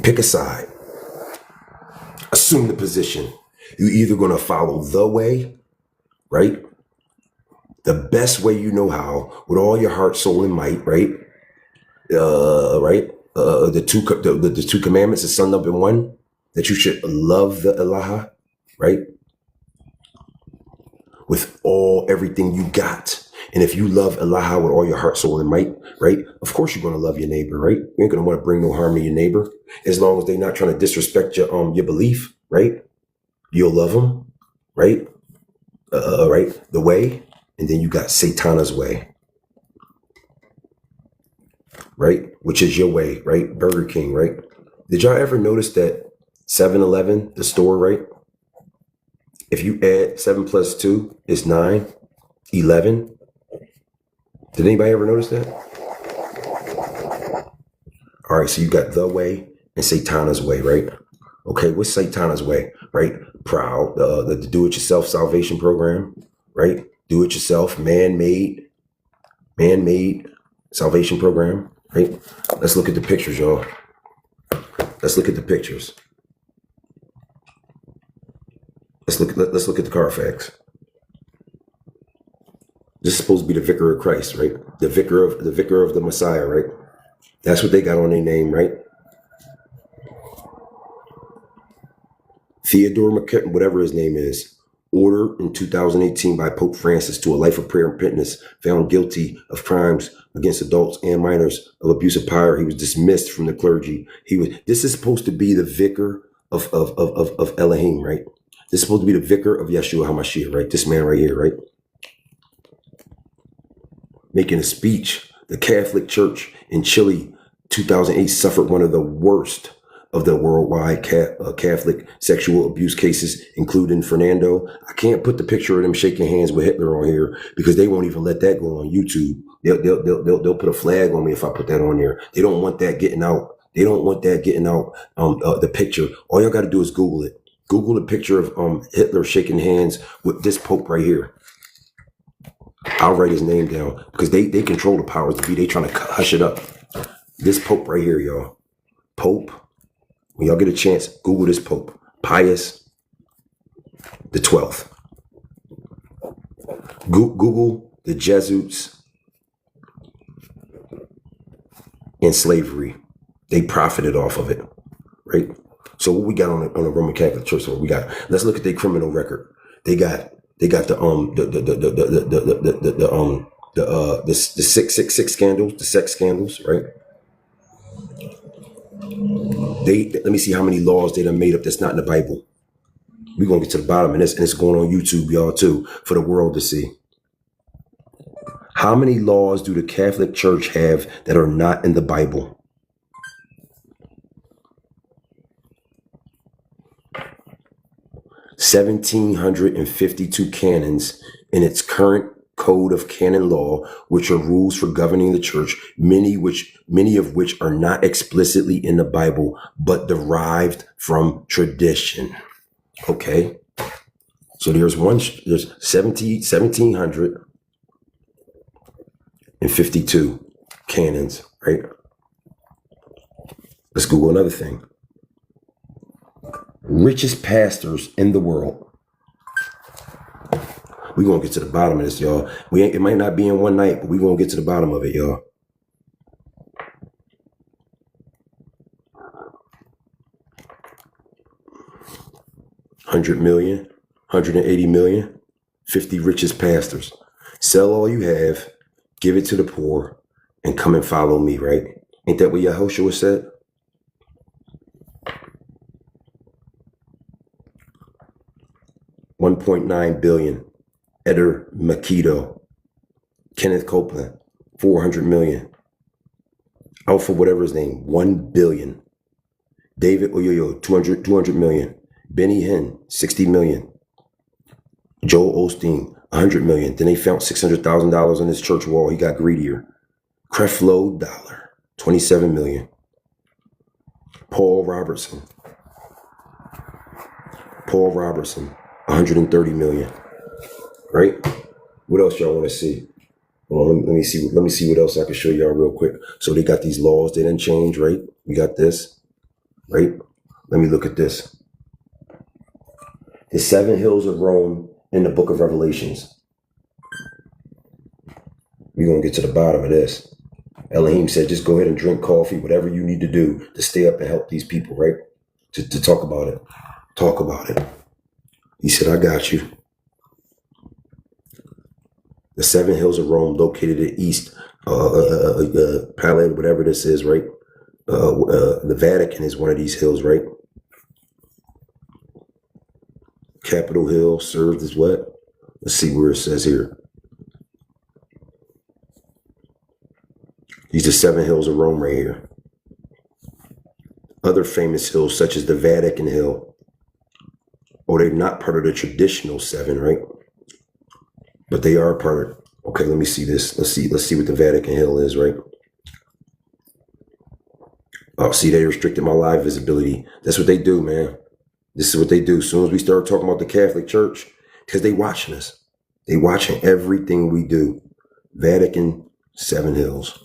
Pick a side. Assume the position. You're either going to follow the way, right? The best way you know how, with all your heart, soul, and might, right? The two commandments are summed up in one, that you should love the Elah, right? With everything you got. And if you love Allah with all your heart, soul, and might, right? Of course you're going to love your neighbor, right? You ain't going to want to bring no harm to your neighbor, as long as they're not trying to disrespect your belief, right? You'll love them, right? Right? The way, and then you got Satana's way, right? Which is your way, right? Burger King, right? Did y'all ever notice that 7-Eleven, the store, right? If you add 7 plus 2 is 9, 11. Did anybody ever notice that? All right, so you got the way and Satana's way, right? Okay, what's Satana's way, right? Proud, the do-it-yourself salvation program, right? Do-it-yourself, man-made salvation program, right? Let's look at the pictures, y'all. Let's look at the pictures. Let's look at the Carfax. This is supposed to be the vicar of Christ, right? The vicar of the Messiah, right? That's what they got on their name, right? Theodore McKenna, whatever his name is, ordered in 2018 by Pope Francis to a life of prayer and penitence, found guilty of crimes against adults and minors of abuse of power. He was dismissed from the clergy. This is supposed to be the vicar of Elohim, right? This is supposed to be the vicar of Yeshua HaMashiach, right? This man right here, right? Making a speech. The Catholic Church in Chile, 2008, suffered one of the worst of the worldwide Catholic sexual abuse cases, including Fernando. I can't put the picture of them shaking hands with Hitler on here because they won't even let that go on YouTube. They'll put a flag on me if I put that on there. They don't want that getting out. They don't want that getting out. The picture. All y'all got to do is Google it. Google the picture of Hitler shaking hands with this Pope right here. I'll write his name down because they control the powers to be. They trying to hush it up. This Pope right here, y'all. Pope. When y'all get a chance, Google this Pope. Pius the 12th. Google the Jesuits and slavery. They profited off of it, right? So what we got on the Roman Catholic Church? So what we got? Let's look at their criminal record. They got the 666 scandals, the sex scandals, right? Let me see how many laws they done made up that's not in the Bible. We're gonna get to the bottom of this, and it's going on YouTube, y'all, too, for the world to see. How many laws do the Catholic Church have that are not in the Bible? 1,752 canons in its current code of canon law, which are rules for governing the church, many of which are not explicitly in the Bible, but derived from tradition. Okay. So there's 1,752 canons, right? Let's Google another thing. Richest pastors in the world. We're going to get to the bottom of this, y'all. It might not be in one night, but we're going to get to the bottom of it, y'all. $100 million, $180 million, 50 richest pastors. Sell all you have, give it to the poor, and come and follow me, right? Ain't that what Yehoshua said? $1.9 billion. Eder Makito, Kenneth Copeland, 400 million. Alpha, whatever his name, 1 billion. David Oyoyo, 200 million. Benny Hinn, 60 million. Joel Osteen, 100 million. Then they found $600,000 on his church wall. He got greedier. Creflo Dollar, 27 million. Paul Robertson, 130 million. Right? What else y'all want to see? Well, let me see what else I can show y'all real quick. So they got these laws, they didn't change, right? We got this, right? Let me look at this. The 7 hills of Rome in the book of Revelations. We're going to get to the bottom of this. Elohim said, just go ahead and drink coffee, whatever you need to do to stay up and help these people, right? To talk about it. Talk about it. He said, I got you. The 7 hills of Rome located at East Palais, whatever this is, right? The Vatican is one of these hills, right? Capitol Hill served as what? Let's see where it says here. These are 7 hills of Rome right here. other famous hills such as the Vatican Hill. Oh, they're not part of the traditional 7, right? But they are part of, okay, let me see this. Let's see what the Vatican Hill is, right? Oh, see, they restricted my live visibility. That's what they do, man. This is what they do. As soon as we start talking about the Catholic Church, because they watching us. They watching everything we do. Vatican 7 hills.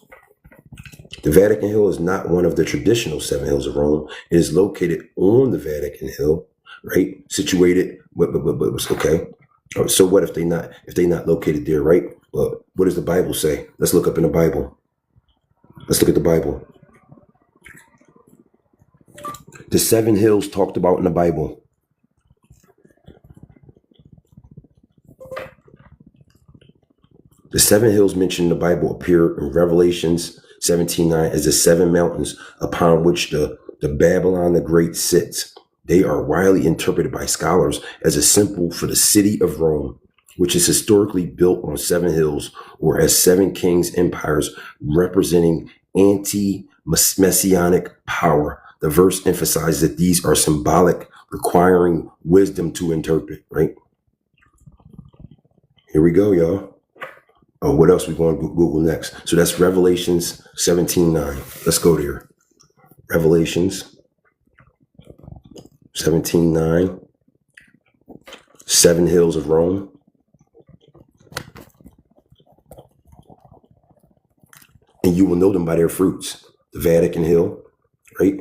The Vatican Hill is not one of the traditional 7 hills of Rome. It is located on the Vatican Hill, right? Situated, but okay. So what if they not located there, right? Well, what does the Bible say? Let's look up in the Bible. Let's look at the Bible. The 7 hills talked about in the Bible. The 7 hills mentioned in the Bible appear in Revelations 17:9 as the 7 mountains upon which the Babylon the Great sits. They are widely interpreted by scholars as a symbol for the city of Rome, which is historically built on 7 hills, or as 7 kings' empires representing anti-messianic power. The verse emphasizes that these are symbolic, requiring wisdom to interpret, right? Here we go, y'all. Oh, what else we going to Google next? So that's Revelations 17:9. Let's go there. Revelations 17:9. 7 hills of Rome. And you will know them by their fruits. The Vatican Hill, right?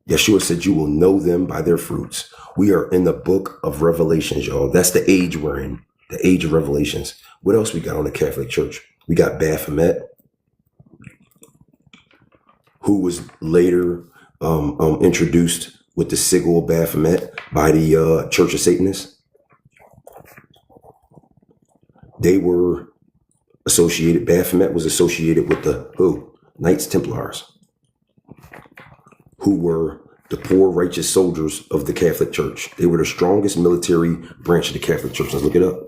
Yeshua said you will know them by their fruits. We are in the book of Revelations, y'all. That's the age we're in, the age of Revelations. What else we got on the Catholic Church? We got Baphomet, who was later introduced with the sigil of Baphomet by the Church of Satanists. They were associated, Baphomet was associated with the who? Knights Templars, who were the poor righteous soldiers of the Catholic Church. They were the strongest military branch of the Catholic Church. Let's look it up.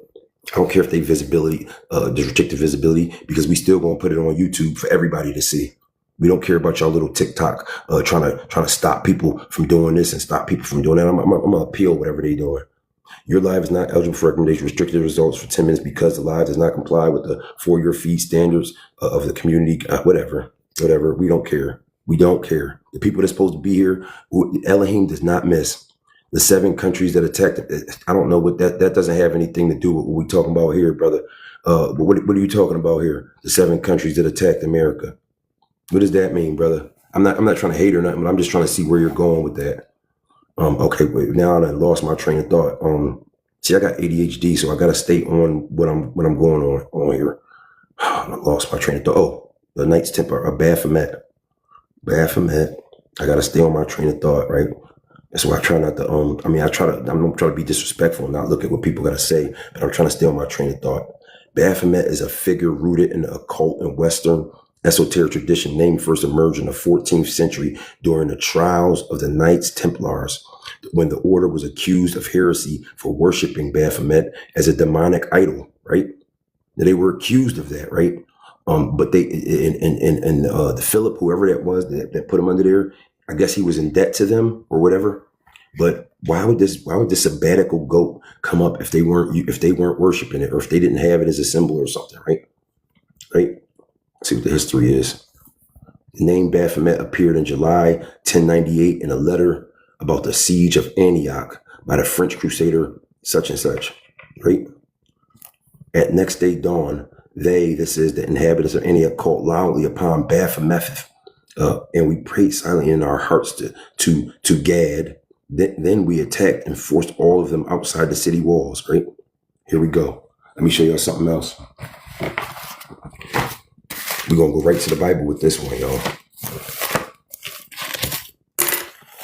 I don't care if they visibility, the restricted visibility, because we still gonna put it on YouTube for everybody to see. We don't care about y'all little TikTok trying to stop people from doing this and stop people from doing that. I'm gonna appeal whatever they doing. Your live is not eligible for recommendation. Restricted results for 10 minutes because the live does not comply with the for-your feed standards of the community. Whatever. We don't care. We don't care. The people that's supposed to be here, Elohim does not miss. The 7 countries that attacked, I don't know what that doesn't have anything to do with what we're talking about here, brother. What are you talking about here? The 7 countries that attacked America. What does that mean, brother? I'm not trying to hate or nothing, but I'm just trying to see where you're going with that. Okay, wait, now I lost my train of thought. See, I got ADHD, so I gotta stay on what I'm going on here. I lost my train of thought. Oh, the Knights Templar, Baphomet. I gotta stay on my train of thought, right? That's why I try not to, I'm not trying to be disrespectful and not look at what people gotta say, but I'm trying to stay on my train of thought. Baphomet is a figure rooted in the occult and Western esoteric tradition, named first emerged in the 14th century during the trials of the Knights Templars, when the order was accused of heresy for worshiping Baphomet as a demonic idol, right? They were accused of that, right? But they, the Philip, whoever that was that put him under there, I guess he was in debt to them or whatever. But why would this sabbatical goat come up if they weren't worshiping it, or if they didn't have it as a symbol or something, right? Right? Let's see what the history is. The name Baphomet appeared in July 1098 in a letter about the siege of Antioch by the French crusader such and such, right? At next day dawn, this is the inhabitants of Antioch, called loudly upon Baphomet, and we prayed silently in our hearts to Gad. Then we attacked and forced all of them outside the city walls, right? Here we go. Let me show y'all something else. We're going to go right to the Bible with this one, y'all.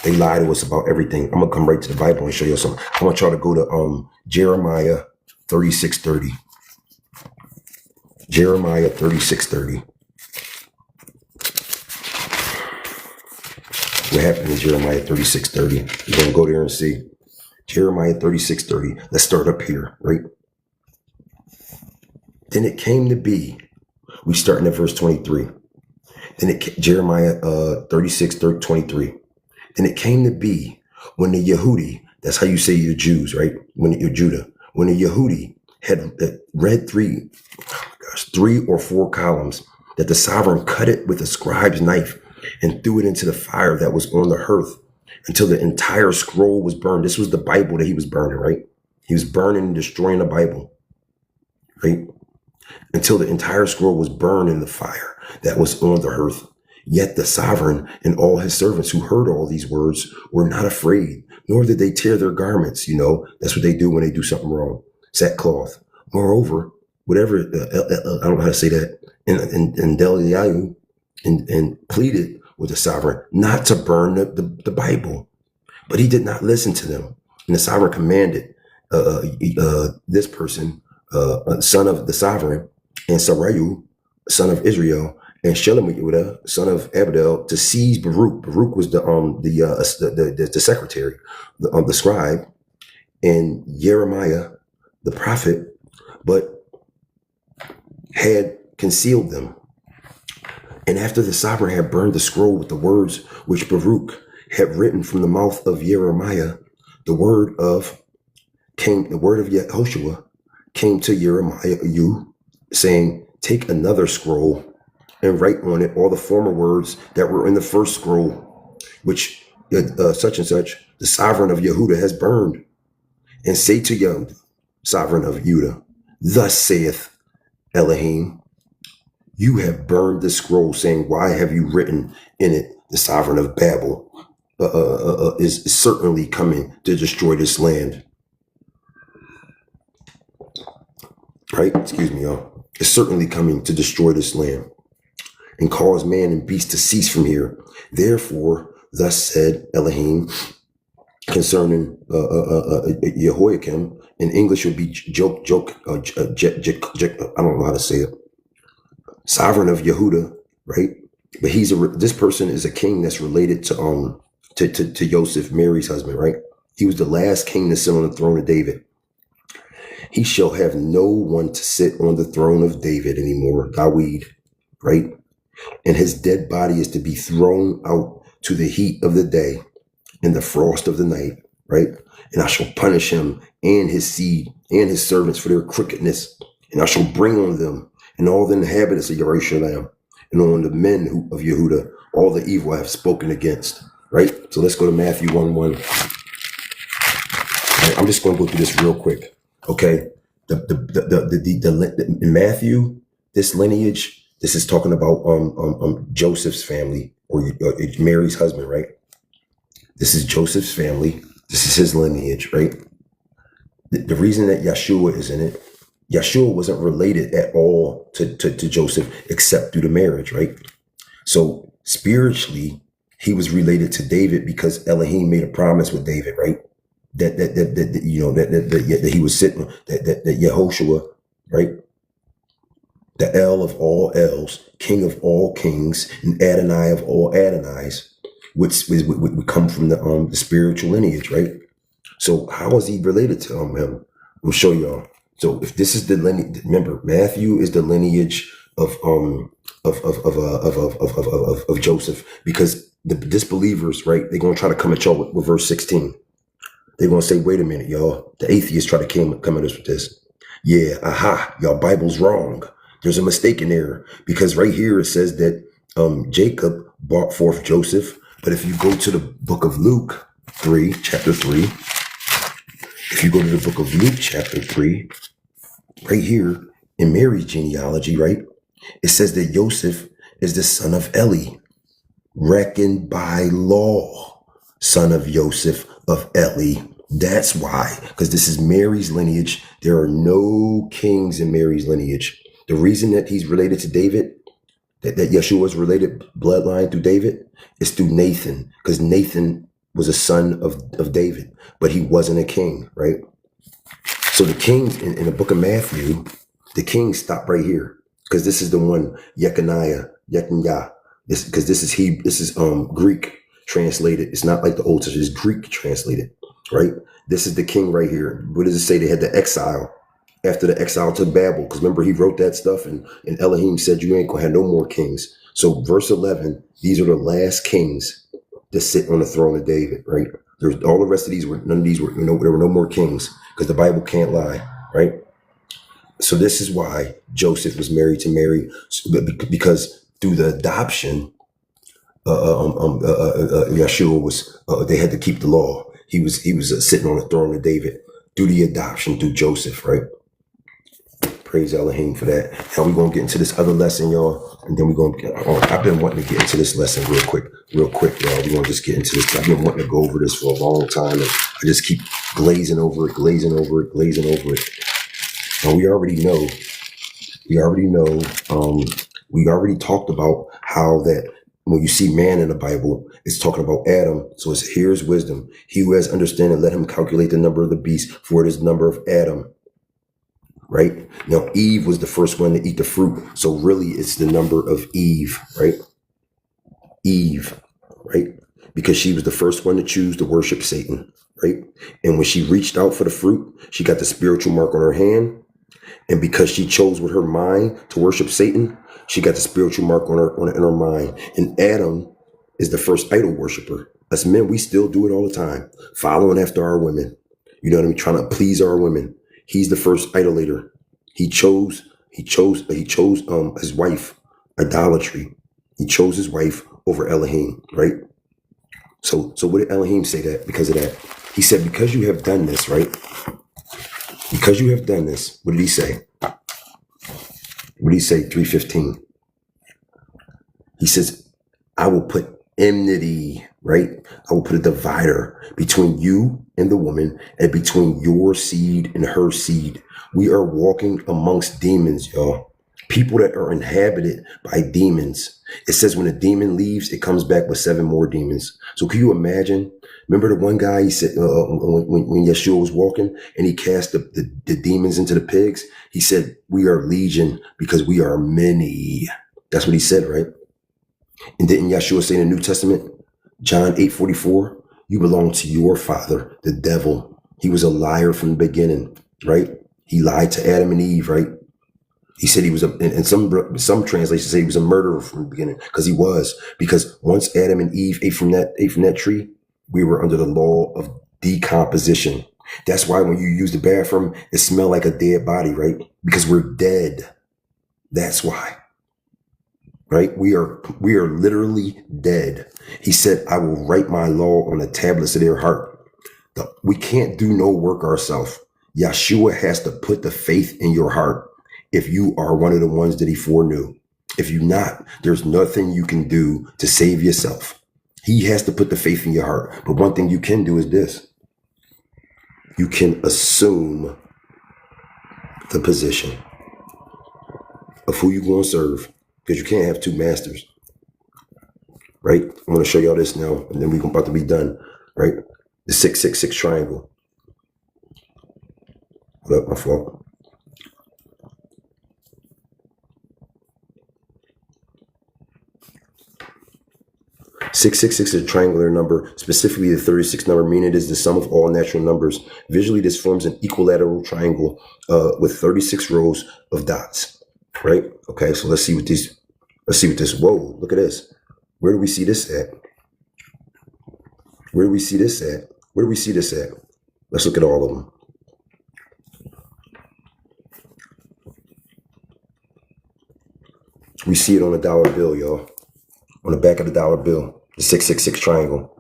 They lie to us about everything. I'm going to come right to the Bible and show you something. I want y'all to go to Jeremiah 36:30. Jeremiah 36:30. What happened in Jeremiah 36:30? We're going to go there and see. Jeremiah 36:30. Let's start up here, right? Then it came to be. We starting at verse 23. Jeremiah 36:23. And it came to be when the Yehudi, that's how you say the Jews, right? When you're Judah, when the Yehudi had read three or four columns, that the sovereign cut it with a scribe's knife and threw it into the fire that was on the hearth until the entire scroll was burned. This was the Bible that he was burning, right? He was burning and destroying the Bible, right? Until the entire scroll was burned in the fire that was on the hearth. Yet the sovereign and all his servants who heard all these words were not afraid, nor did they tear their garments. You know, that's what they do when they do something wrong. Sackcloth. Moreover, whatever, I don't know how to say that, and Deliahu and pleaded with the sovereign not to burn the Bible. But he did not listen to them. And the sovereign commanded this person, son of the sovereign, and Sarayu, son of Israel, and Shelemiah, son of Abdel, to seize Baruch. Baruch was the secretary, the scribe, and Jeremiah, the prophet, but had concealed them. And after the sovereign had burned the scroll with the words which Baruch had written from the mouth of Jeremiah, the word of Yehoshua came to Jeremiah, saying, take another scroll and write on it all the former words that were in the first scroll, which such and such, the sovereign of Yehuda has burned. And say to you, sovereign of Judah, thus saith Elohim, you have burned the scroll, saying, why have you written in it, the sovereign of Babel is certainly coming to destroy this land. Right? Excuse me, y'all. Is certainly coming to destroy this land and cause man and beast to cease from here. Therefore, thus said Elohim concerning Jehoiakim. In English would be I don't know how to say it. Sovereign of Yehuda, right? But this person is a king that's related to Joseph, Mary's husband, right? He was the last king to sit on the throne of David. He shall have no one to sit on the throne of David anymore, Dawid, right? And his dead body is to be thrown out to the heat of the day and the frost of the night, right? And I shall punish him and his seed and his servants for their crookedness. And I shall bring on them and all the inhabitants of Jerusalem and on the men of Yehuda all the evil I have spoken against, right? So let's go to Matthew 1:1. Right, I'm just going to go through this real quick. Okay, in Matthew, this lineage, this is talking about Joseph's family or Mary's husband, right? This is Joseph's family. This is his lineage, right? The reason that Yeshua is in it, Yeshua wasn't related at all to Joseph except through the marriage, right? So spiritually, he was related to David because Elohim made a promise with David, right? That he was sitting, that Yehoshua, right? The El of all Els, King of all kings, and Adonai of all Adonais, which would come from the spiritual lineage, right? So how is he related to him? We'll show y'all. So if this is the lineage, remember Matthew is the lineage of Joseph, because the disbelievers, right? They're gonna try to come at y'all with verse 16. They're going to say, wait a minute, y'all. The atheists try to come at us with this. Yeah, y'all Bible's wrong. There's a mistake in there, because right here it says that Jacob brought forth Joseph. But if you go to the book of Luke 3, chapter 3, if you go to the book of Luke chapter 3, right here in Mary's genealogy, right, it says that Joseph is the son of Eli, reckoned by law, son of Joseph of Eli. That's why, because this is Mary's lineage. There are no kings in Mary's lineage. The reason that he's related to David, that Yeshua is related bloodline through David, is through Nathan, because Nathan was a son of David, but he wasn't a king, right? So the kings in the book of Matthew, the kings stop right here, because this is the one Yekaniah, because this is Greek translated. It's not like the Old Testament, it's Greek translated, right? This is the king right here. What does it say? They had the exile after the exile to Babel, because remember he wrote that stuff, and Elohim said you ain't gonna have no more kings. So verse 11, these are the last kings to sit on the throne of David, right? There's all the rest of these were, none of these were, there were no more kings, because the Bible can't lie, right? So this is why Joseph was married to Mary, because through the adoption, Yeshua was, they had to keep the law. He was sitting on the throne of David through the adoption through Joseph, right? Praise Elohim for that. Now we're going to get into this other lesson, y'all. And then we're going to get, I've been wanting to get into this lesson real quick, y'all. We're going to just get into this. I've been wanting to go over this for a long time. And I just keep glazing over it. And we already talked about how that when you see man in the Bible, it's talking about Adam. So it's here's wisdom. He who has understanding, let him calculate the number of the beast, for it is the number of Adam. Right? Now, Eve was the first one to eat the fruit. So really it's the number of Eve, right? Eve, right? Because she was the first one to choose to worship Satan, right? And when she reached out for the fruit, she got the spiritual mark on her hand. And because she chose with her mind to worship Satan, she got the spiritual mark on her mind. And Adam is the first idol worshiper. As men, we still do it all the time, following after our women. You know what I mean? Trying to please our women. He's the first idolater. He chose his wife, idolatry. He chose his wife over Elohim, right? So what did Elohim say that because of that? He said, because you have done this, right? Because you have done this, what did he say? What did he say? 3:15. He says, I will put enmity, right? I will put a divider between you and the woman, and between your seed and her seed. We are walking amongst demons, y'all. People that are inhabited by demons. It says when a demon leaves, it comes back with 7 more demons. So can you imagine? Remember the one guy, he said, when Yeshua was walking and he cast the demons into the pigs, he said, we are legion because we are many. That's what he said, right? And didn't Yeshua say in the New Testament, John 8:44, you belong to your father, the devil. He was a liar from the beginning, right? He lied to Adam and Eve, right? He said he was, and some translations say he was a murderer from the beginning, because he was. Because once Adam and Eve ate from that tree, we were under the law of decomposition. That's why when you use the bathroom, it smelled like a dead body, right? Because we're dead. That's why. Right? We are literally dead. He said, I will write my law on the tablets of their heart. We can't do no work ourselves. Yeshua has to put the faith in your heart if you are one of the ones that he foreknew. If you're not, there's nothing you can do to save yourself. He has to put the faith in your heart. But one thing you can do is this. You can assume the position of who you're going to serve, because you can't have 2 masters. Right? I'm going to show y'all this now, and then we're about to be done. Right? The 666 triangle. Hold up, my fault. Six is a triangular number, specifically the 36 number, meaning it is the sum of all natural numbers. Visually, this forms an equilateral triangle with 36 rows of dots. Right? Okay, so let's see what this. Whoa, look at this. Where do we see this at? Let's look at all of them. We see it on a dollar bill, y'all. On the back of the dollar bill, the 666 triangle.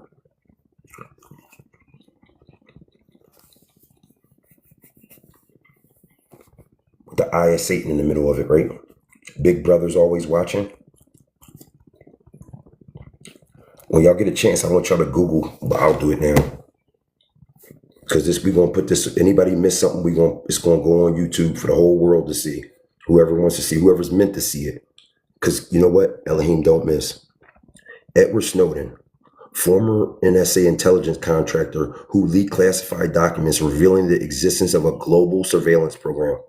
With the eye of Satan in the middle of it, right? Big brother's always watching. When y'all get a chance, I want y'all to Google, but I'll do it now. Because we're going to put this, anybody miss something, it's going to go on YouTube for the whole world to see. Whoever wants to see, whoever's meant to see it. Because you know what? Elohim don't miss. Edward Snowden, former NSA intelligence contractor who leaked classified documents revealing the existence of a global surveillance program.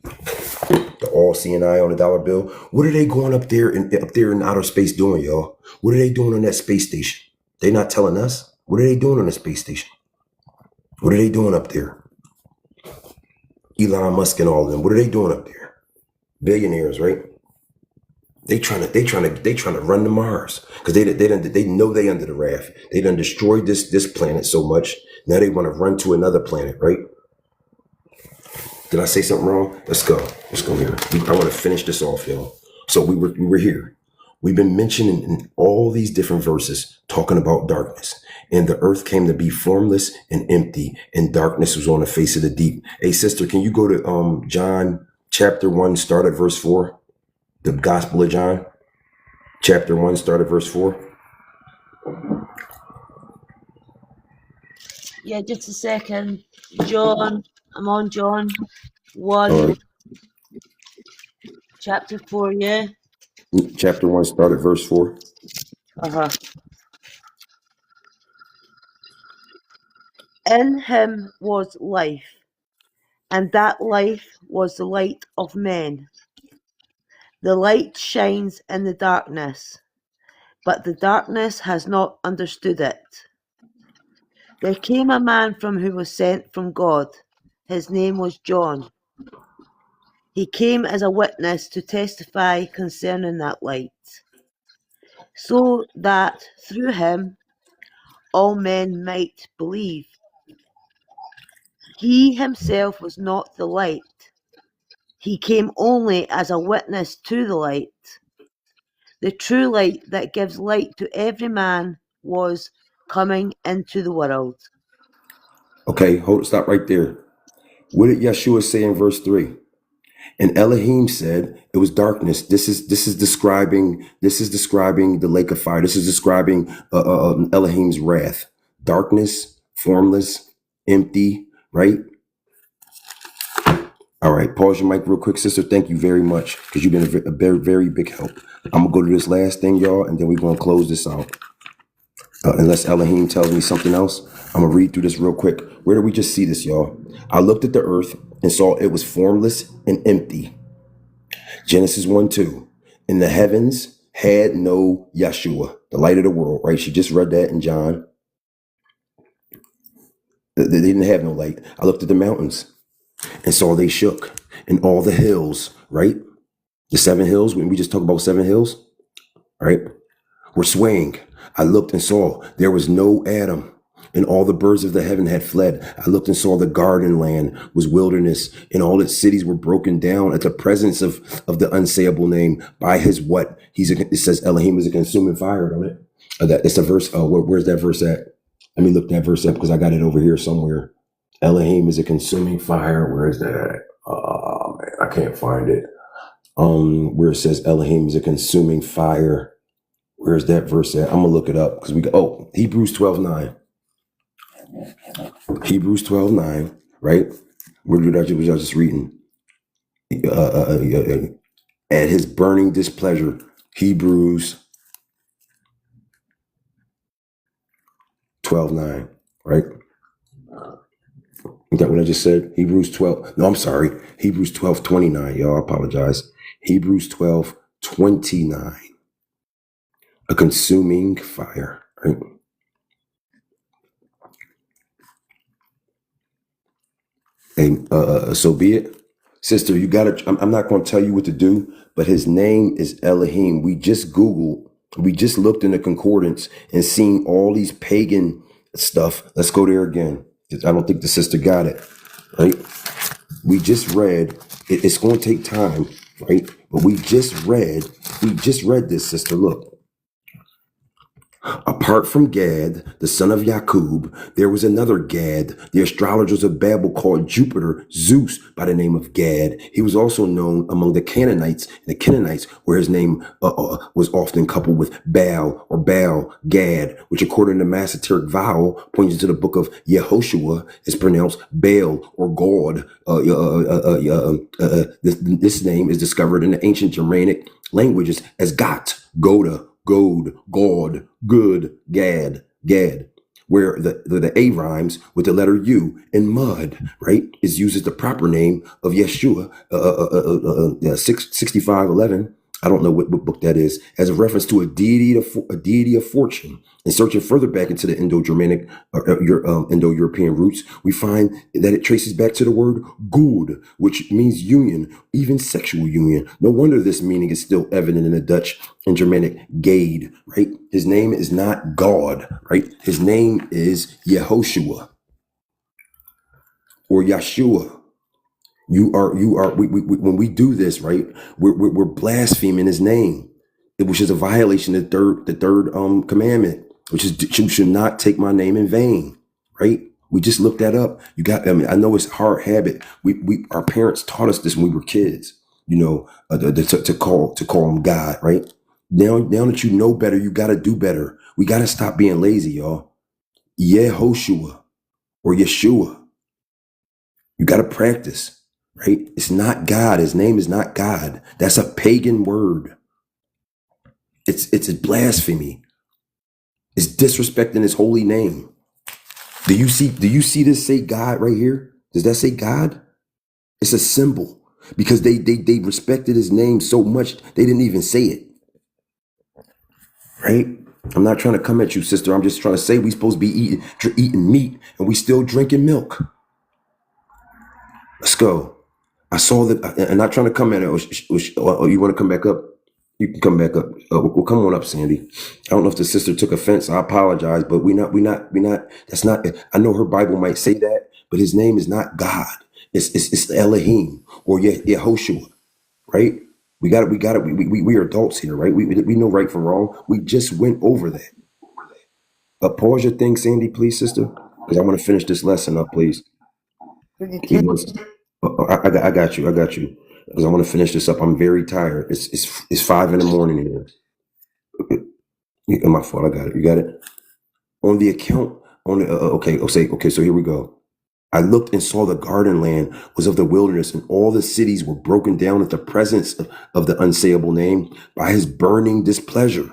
The all-seeing eye on the dollar bill. What are they going up there in outer space doing, y'all? What are they doing on that space station? They not telling us. What are they doing on the space station? What are they doing up there? Elon Musk and all of them. What are they doing up there? Billionaires, right? They trying to run to Mars because they know they under the wrath. They done destroyed this planet so much. Now they want to run to another planet, right? Did I say something wrong? Let's go here. I want to finish this off, y'all. So we were here. We've been mentioning in all these different verses talking about darkness. And the earth came to be formless and empty, and darkness was on the face of the deep. Hey, sister, can you go to John chapter 1, start at verse 4? The Gospel of John, chapter 1, start at verse 4. Yeah, just a second. John, I'm on John 1, All right. chapter 4, yeah? Chapter 1, start at verse 4. Uh-huh. In him was life, and that life was the light of men. The light shines in the darkness, but the darkness has not understood it. There came a man from who was sent from God. His name was John. He came as a witness to testify concerning that light, so that through him all men might believe. He himself was not the light. He came only as a witness to the light. The true light that gives light to every man was coming into the world. Okay, stop right there. What did Yeshua say in verse 3? And Elohim said it was darkness. This is describing the lake of fire. This is describing Elohim's wrath. Darkness, formless, empty, right? All right, pause your mic real quick, sister. Thank you very much because you've been a very, very big help. I'm gonna go to this last thing, y'all, and then we're gonna close this out. Unless Elohim tells me something else, I'm gonna read through this real quick. Where did we just see this, y'all? I looked at the earth and saw it was formless and empty. Genesis 1:2. And the heavens had no Yeshua, the light of the world, right? She just read that in John. They didn't have no light. I looked at the mountains and saw they shook, and all the hills, right? The 7 hills, when we just talk about 7 hills, right? Were swaying. I looked and saw there was no Adam, and all the birds of the heaven had fled. I looked and saw the garden land was wilderness, and all its cities were broken down at the presence of the unsayable name. By his what? It says Elohim is a consuming fire, don't it? It's a verse. Where's that verse at? Let me look that verse up because I got it over here somewhere. Elohim is a consuming fire. Where is that at? Oh man, I can't find it. Where it says Elohim is a consuming fire. Where's that verse at? I'm gonna look it up because Hebrews 12:9. Hebrews 12:9, right? Where did I just reading? At his burning displeasure. Hebrews 12:9, right? Is that what I just said? Hebrews 12. No, I'm sorry. Hebrews 12:29. Y'all, I apologize. Hebrews 12:29. A consuming fire, right? And so be it. Sister, you gotta, I'm not gonna tell you what to do, but his name is Elohim. We just looked in the concordance and seen all these pagan stuff. Let's go there again. I don't think the sister got it, right? We just read, it's gonna take time, right? But we just read this, sister. Look. Apart from Gad, the son of Jakub, there was another Gad, the astrologers of Babel called Jupiter, Zeus, by the name of Gad. He was also known among the Canaanites, where his name was often coupled with Baal or Baal, Gad, which according to Masoretic vowel, pointing to the book of Yehoshua, is pronounced Baal or God. This name is discovered in the ancient Germanic languages as Got, Goda, God, good, Gad, where the A rhymes with the letter U, and mud, right, is used as the proper name of Yeshua, 65:11. I don't know what book that is, as a reference to a deity of fortune. And searching further back into the Indo-Germanic Indo-European roots, we find that it traces back to the word good, which means union, even sexual union. No wonder this meaning is still evident in the Dutch and Germanic Gade, right? His name is not God, right? His name is Yehoshua or Yeshua. You are, when we do this, right, we're blaspheming his name, which is a violation of the third commandment, which is you should not take my name in vain, right? We just looked that up. I know it's a hard habit. Our parents taught us this when we were kids, to call him God, right? Now that you know better, you got to do better. We got to stop being lazy, y'all. Yehoshua or Yeshua. You got to practice. Right? It's not God. His name is not God. That's a pagan word. It's a blasphemy. It's disrespecting his holy name. Do you see this say God right here? Does that say God? It's a symbol because they respected his name so much they didn't even say it. Right? I'm not trying to come at you, sister. I'm just trying to say we supposed to be eating meat and we still drinking milk. Let's go. I saw that, and not trying to come at it. Or you want to come back up? You can come back up. Well, come on up, Sandy. I don't know if the sister took offense. I apologize, but we not. That's not. I know her Bible might say that, but his name is not God. It's Elohim or Yehoshua, right? We got it. We are adults here, right? We know right from wrong. We just went over that. Pause your thing, Sandy, please, sister, because I want to finish this lesson up, please. Give me one. I got you. Because I want to finish this up. I'm very tired. It's 5 a.m. here. My fault. I got it. You got it. On the account. Okay. So here we go. I looked and saw the garden land was of the wilderness, and all the cities were broken down at the presence of the unsayable name by his burning displeasure.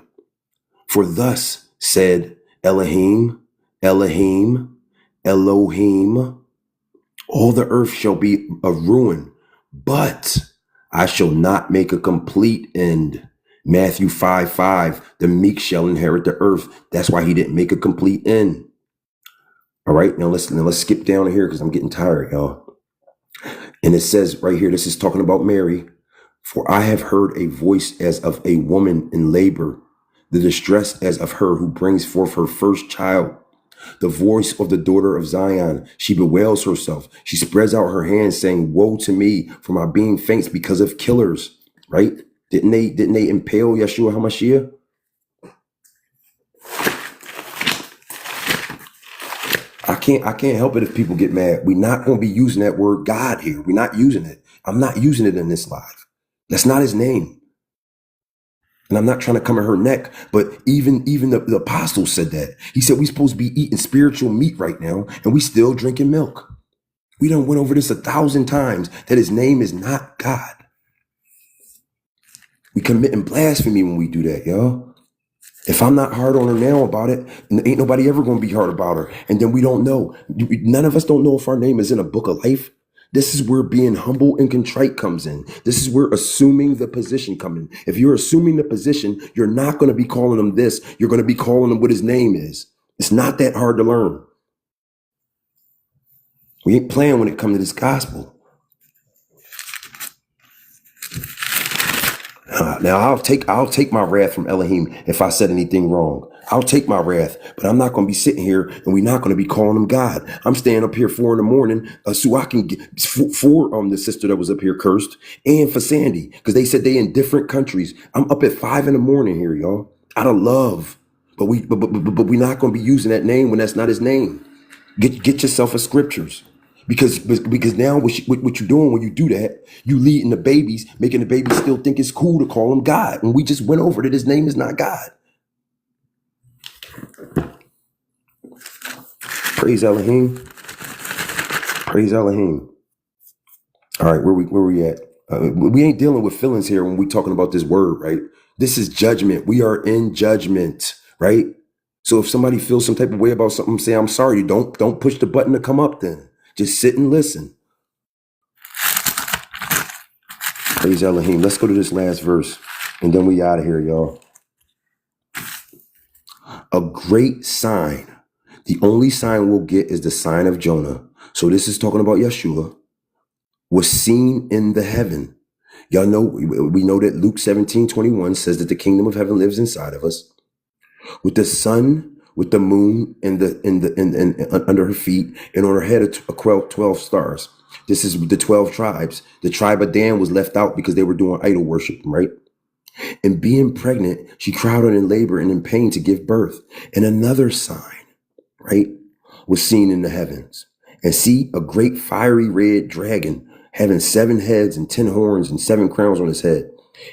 For thus said Elohim, Elohim, Elohim, all the earth shall be a ruin, but I shall not make a complete end. Matthew 5:5, the meek shall inherit the earth. That's why he didn't make a complete end. All right, now let's skip down here because I'm getting tired, y'all. And it says right here, this is talking about Mary. For I have heard a voice as of a woman in labor, the distress as of her who brings forth her first child. The voice of the daughter of Zion. She bewails herself. She spreads out her hands saying, woe to me, for my being faints because of killers. Right? Didn't they impale Yeshua HaMashiach? I can't help it if people get mad. We're not going to be using that word God here. We're not using it. I'm not using it in this live. That's not his name. And I'm not trying to come at her neck, but even the apostle said that. He said we're supposed to be eating spiritual meat right now, and we still drinking milk. We done went over this 1,000 times that his name is not God. We committing blasphemy when we do that, y'all. If I'm not hard on her now about it, ain't nobody ever going to be hard about her. And then we don't know. None of us don't know if our name is in a book of life. This is where being humble and contrite comes in. This is where assuming the position comes in. If you're assuming the position, you're not going to be calling him this. You're going to be calling him what his name is. It's not that hard to learn. We ain't playing when it comes to this gospel. Now I'll take my wrath from Elohim if I said anything wrong. I'll take my wrath, but I'm not going to be sitting here and we're not going to be calling him God. I'm staying up here 4 a.m. So I can get for the sister that was up here cursed and for Sandy because they said they in different countries. I'm up at 5 a.m. here, y'all, out of love. But we're not going to be using that name when that's not his name. Get yourself a scriptures. Because now what you're doing when you do that, you leading the babies, making the babies still think it's cool to call him God. And we just went over that his name is not God. Praise Elohim. Praise Elohim. All right, where we at? We ain't dealing with feelings here when we talking about this word, right? This is judgment. We are in judgment, right? So if somebody feels some type of way about something, say, I'm sorry. Don't push the button to come up then. Just sit and listen. Praise Elohim. Let's go to this last verse. And then we out of here, y'all. A great sign. The only sign we'll get is the sign of Jonah. So this is talking about Yehoshua. Was seen in the heaven. Y'all know, we know that Luke 17:21 says that the kingdom of heaven lives inside of us. With the sun, with the moon under her feet, and on her head 12 stars. This is the 12 tribes. The tribe of Dan was left out because they were doing idol worship, right? And being pregnant, she cried out in labor and in pain to give birth. And another sign, right, was seen in the heavens. And see, a great fiery red dragon having 7 heads and 10 horns and 7 crowns on his head.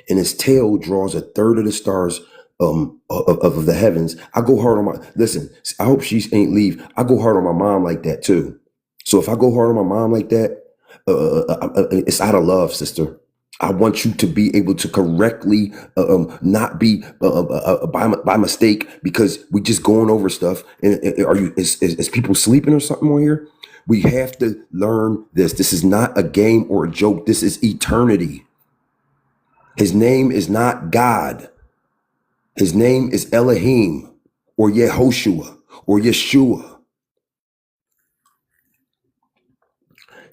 And his tail draws a third of the stars of the heavens. I go hard on listen, I hope she ain't leave. I go hard on my mom like that too. So if I go hard on my mom like that, it's out of love, sister. I want you to be able to correctly, not be by mistake, because we just going over stuff. And is people sleeping or something on here? We have to learn this. This is not a game or a joke. This is eternity. His name is not God. His name is Elohim or Yehoshua or Yeshua.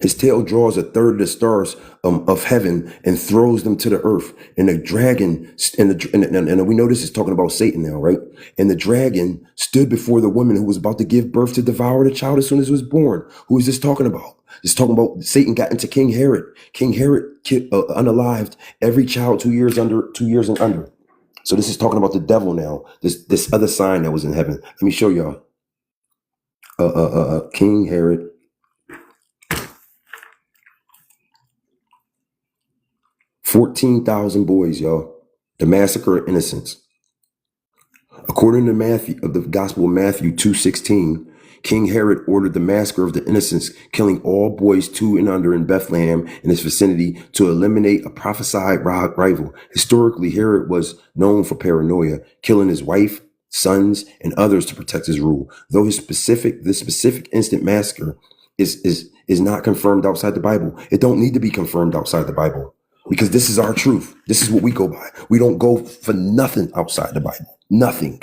His tail draws a third of the stars of heaven and throws them to the earth. And the dragon, and we know this is talking about Satan now, right? And the dragon stood before the woman who was about to give birth to devour the child as soon as it was born. Who is this talking about? It's talking about Satan got into King Herod. King Herod unalived every child 2 years and under. So this is talking about the devil now. This other sign that was in heaven. Let me show y'all. King Herod. 14,000 boys, y'all. The massacre of innocents. According to Matthew, of the Gospel of Matthew 2:16, King Herod ordered the massacre of the innocents, killing all boys 2 and under in Bethlehem and its vicinity to eliminate a prophesied rival. Historically, Herod was known for paranoia, killing his wife, sons, and others to protect his rule. Though this specific instant massacre is not confirmed outside the Bible. It don't need to be confirmed outside the Bible. Because this is our truth. This is what we go by. We don't go for nothing outside the Bible. Nothing.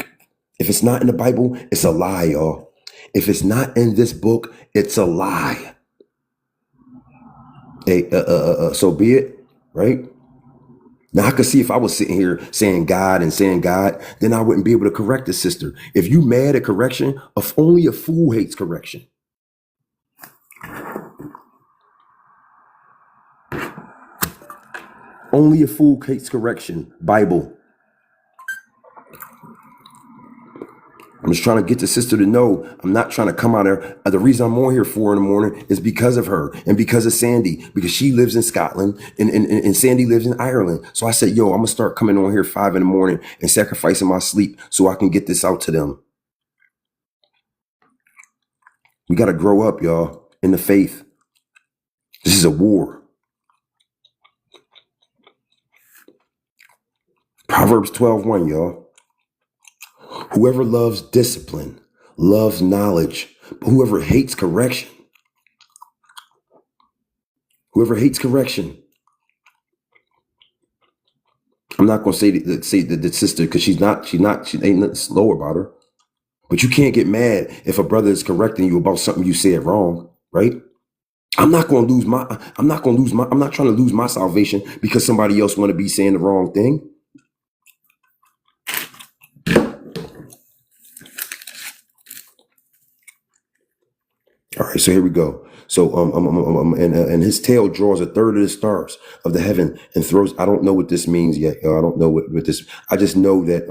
If it's not in the Bible, it's a lie, y'all. If it's not in this book, it's a lie. Hey, so be it, right? Now I could see if I was sitting here saying God, then I wouldn't be able to correct the sister. If you mad at correction, only a fool hates correction. Only a fool hates correction. Bible. I'm just trying to get the sister to know I'm not trying to come out there. The reason I'm on here 4 in the morning is because of her and because of Sandy, because she lives in Scotland and Sandy lives in Ireland. So I said, yo, I'm going to start coming on here 5 in the morning and sacrificing my sleep so I can get this out to them. We got to grow up, y'all, in the faith. This is a war. Proverbs 12:1, y'all. Whoever loves discipline loves knowledge, but whoever hates correction. I'm not going to say the sister, because she ain't nothing slow about her. But you can't get mad if a brother is correcting you about something you said wrong, right? I'm not trying to lose my salvation because somebody else want to be saying the wrong thing. All right, so here we go. So and his tail draws a third of the stars of the heaven and throws. I don't know what this means yet. I don't know what this. I just know that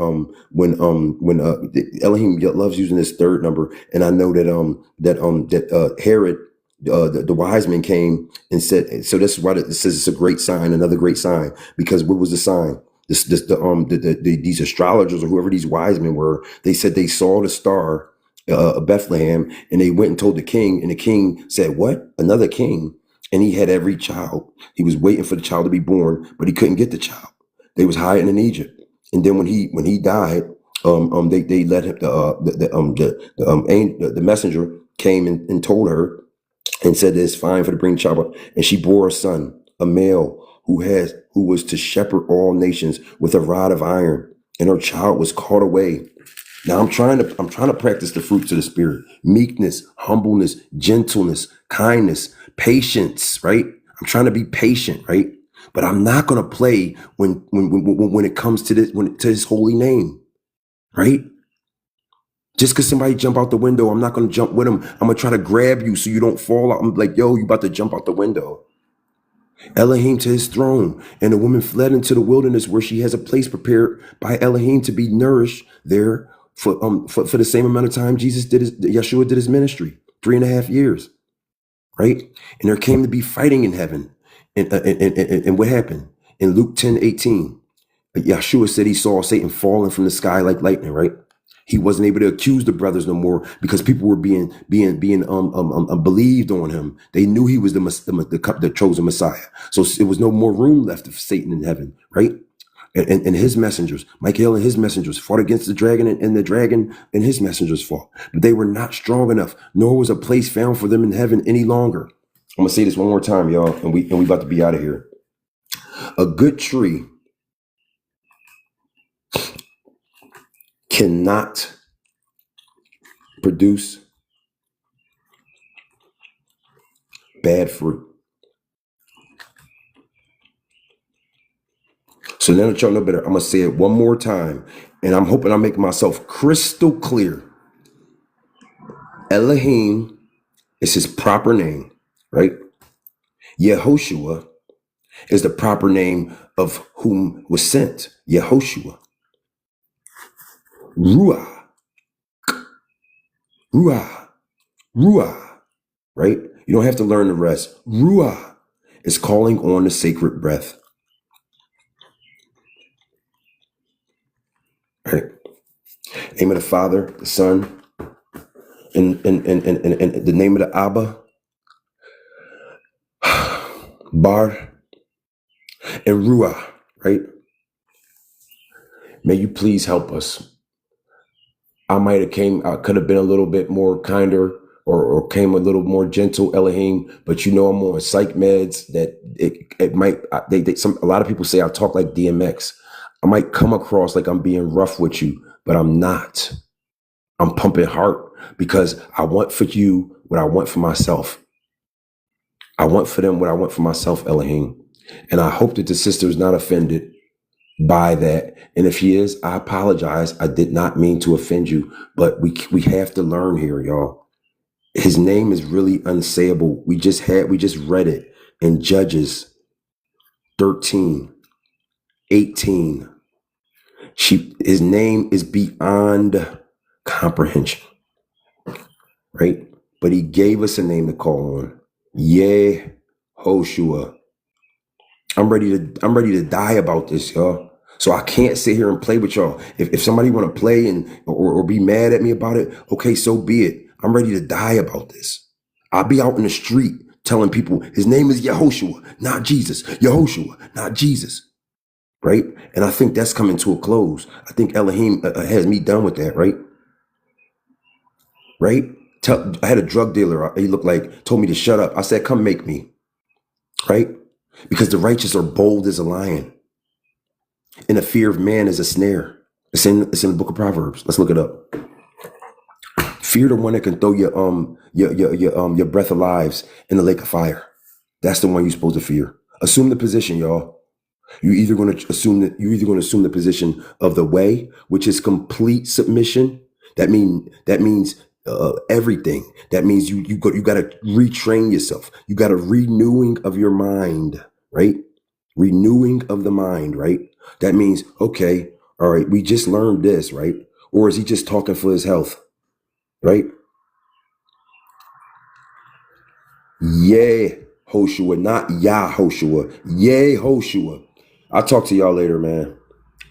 when Elohim loves using this third number, and I know that Herod, the wise men came and said. So this is why it says it's a great sign, another great sign. Because what was the sign? These astrologers or whoever these wise men were, they said they saw the star. Bethlehem, and they went and told the king, and the king said, what? Another king? And he had every child. He was waiting for the child to be born, but he couldn't get the child. They was hiding in Egypt. And then when he died, they let him, the messenger came and told her and said that it's fine for to bring the child up. And she bore a son, a male, who was to shepherd all nations with a rod of iron, and her child was caught away. Now I'm trying to practice the fruits of the spirit: meekness, humbleness, gentleness, kindness, patience, right? I'm trying to be patient, right? But I'm not going to play when it comes to to his holy name, right? Just because somebody jump out the window, I'm not going to jump with them. I'm going to try to grab you so you don't fall out. I'm like, yo, you about to jump out the window. Elohim to his throne, and the woman fled into the wilderness where she has a place prepared by Elohim to be nourished there for the same amount of time Yeshua did his ministry, 3.5 years, right? And there came to be fighting in heaven. And what happened? In Luke 10:18, Yeshua said he saw Satan falling from the sky like lightning, right? He wasn't able to accuse the brothers no more because people were being believed on him. They knew he was the chosen Messiah. So it was no more room left for Satan in heaven, right? And his messengers, Michael and his messengers, fought against the dragon, and the dragon and his messengers fought. But they were not strong enough, nor was a place found for them in heaven any longer. I'm gonna say this one more time, y'all, and we about to be out of here. A good tree cannot produce bad fruit. So now that y'all know better, I'm gonna say it one more time, and I'm hoping I'm making myself crystal clear. Elohim is his proper name, right? Yehoshua is the proper name of whom was sent. Yehoshua. Ruah, Ruah, Ruah, right? You don't have to learn the rest. Ruah is calling on the sacred breath. Right? Name of the Father, the Son, and the name of the Abba, Bar, and Ruah, right? May you please help us. I could have been a little bit more kinder or came a little more gentle, Elohim, but I'm on psych meds that it might, a lot of people say I talk like DMX. I might come across like I'm being rough with you, but I'm not. I'm pumping heart because I want for you what I want for myself. I want for them what I want for myself, Elohim. And I hope that the sister is not offended by that. And if she is, I apologize. I did not mean to offend you, but we have to learn here, y'all. His name is really unsayable. We just read it in Judges 13:18. His name is beyond comprehension, right? But he gave us a name to call on. Yehoshua. I'm ready to die about this, y'all. So I can't sit here and play with y'all. If somebody want to play or be mad at me about it, okay, so be it. I'm ready to die about this. I'll be out in the street telling people his name is Yehoshua, not Jesus. Yehoshua, not Jesus. Right? And I think that's coming to a close. I think Elohim has me done with that, right? Right? I had a drug dealer. He told me to shut up. I said, come make me. Right? Because the righteous are bold as a lion. And the fear of man is a snare. It's in the book of Proverbs. Let's look it up. Fear the one that can throw your breath of lives in the lake of fire. That's the one you're supposed to fear. Assume the position, y'all. You're either going to assume the position of the way, which is complete submission. That means everything. That means you got to retrain yourself. You got a renewing of your mind, right? Renewing of the mind, right? That means, okay, all right, we just learned this, right? Or is he just talking for his health, right? Yehoshua, not Yahoshua. Yehoshua. I'll talk to y'all later, man.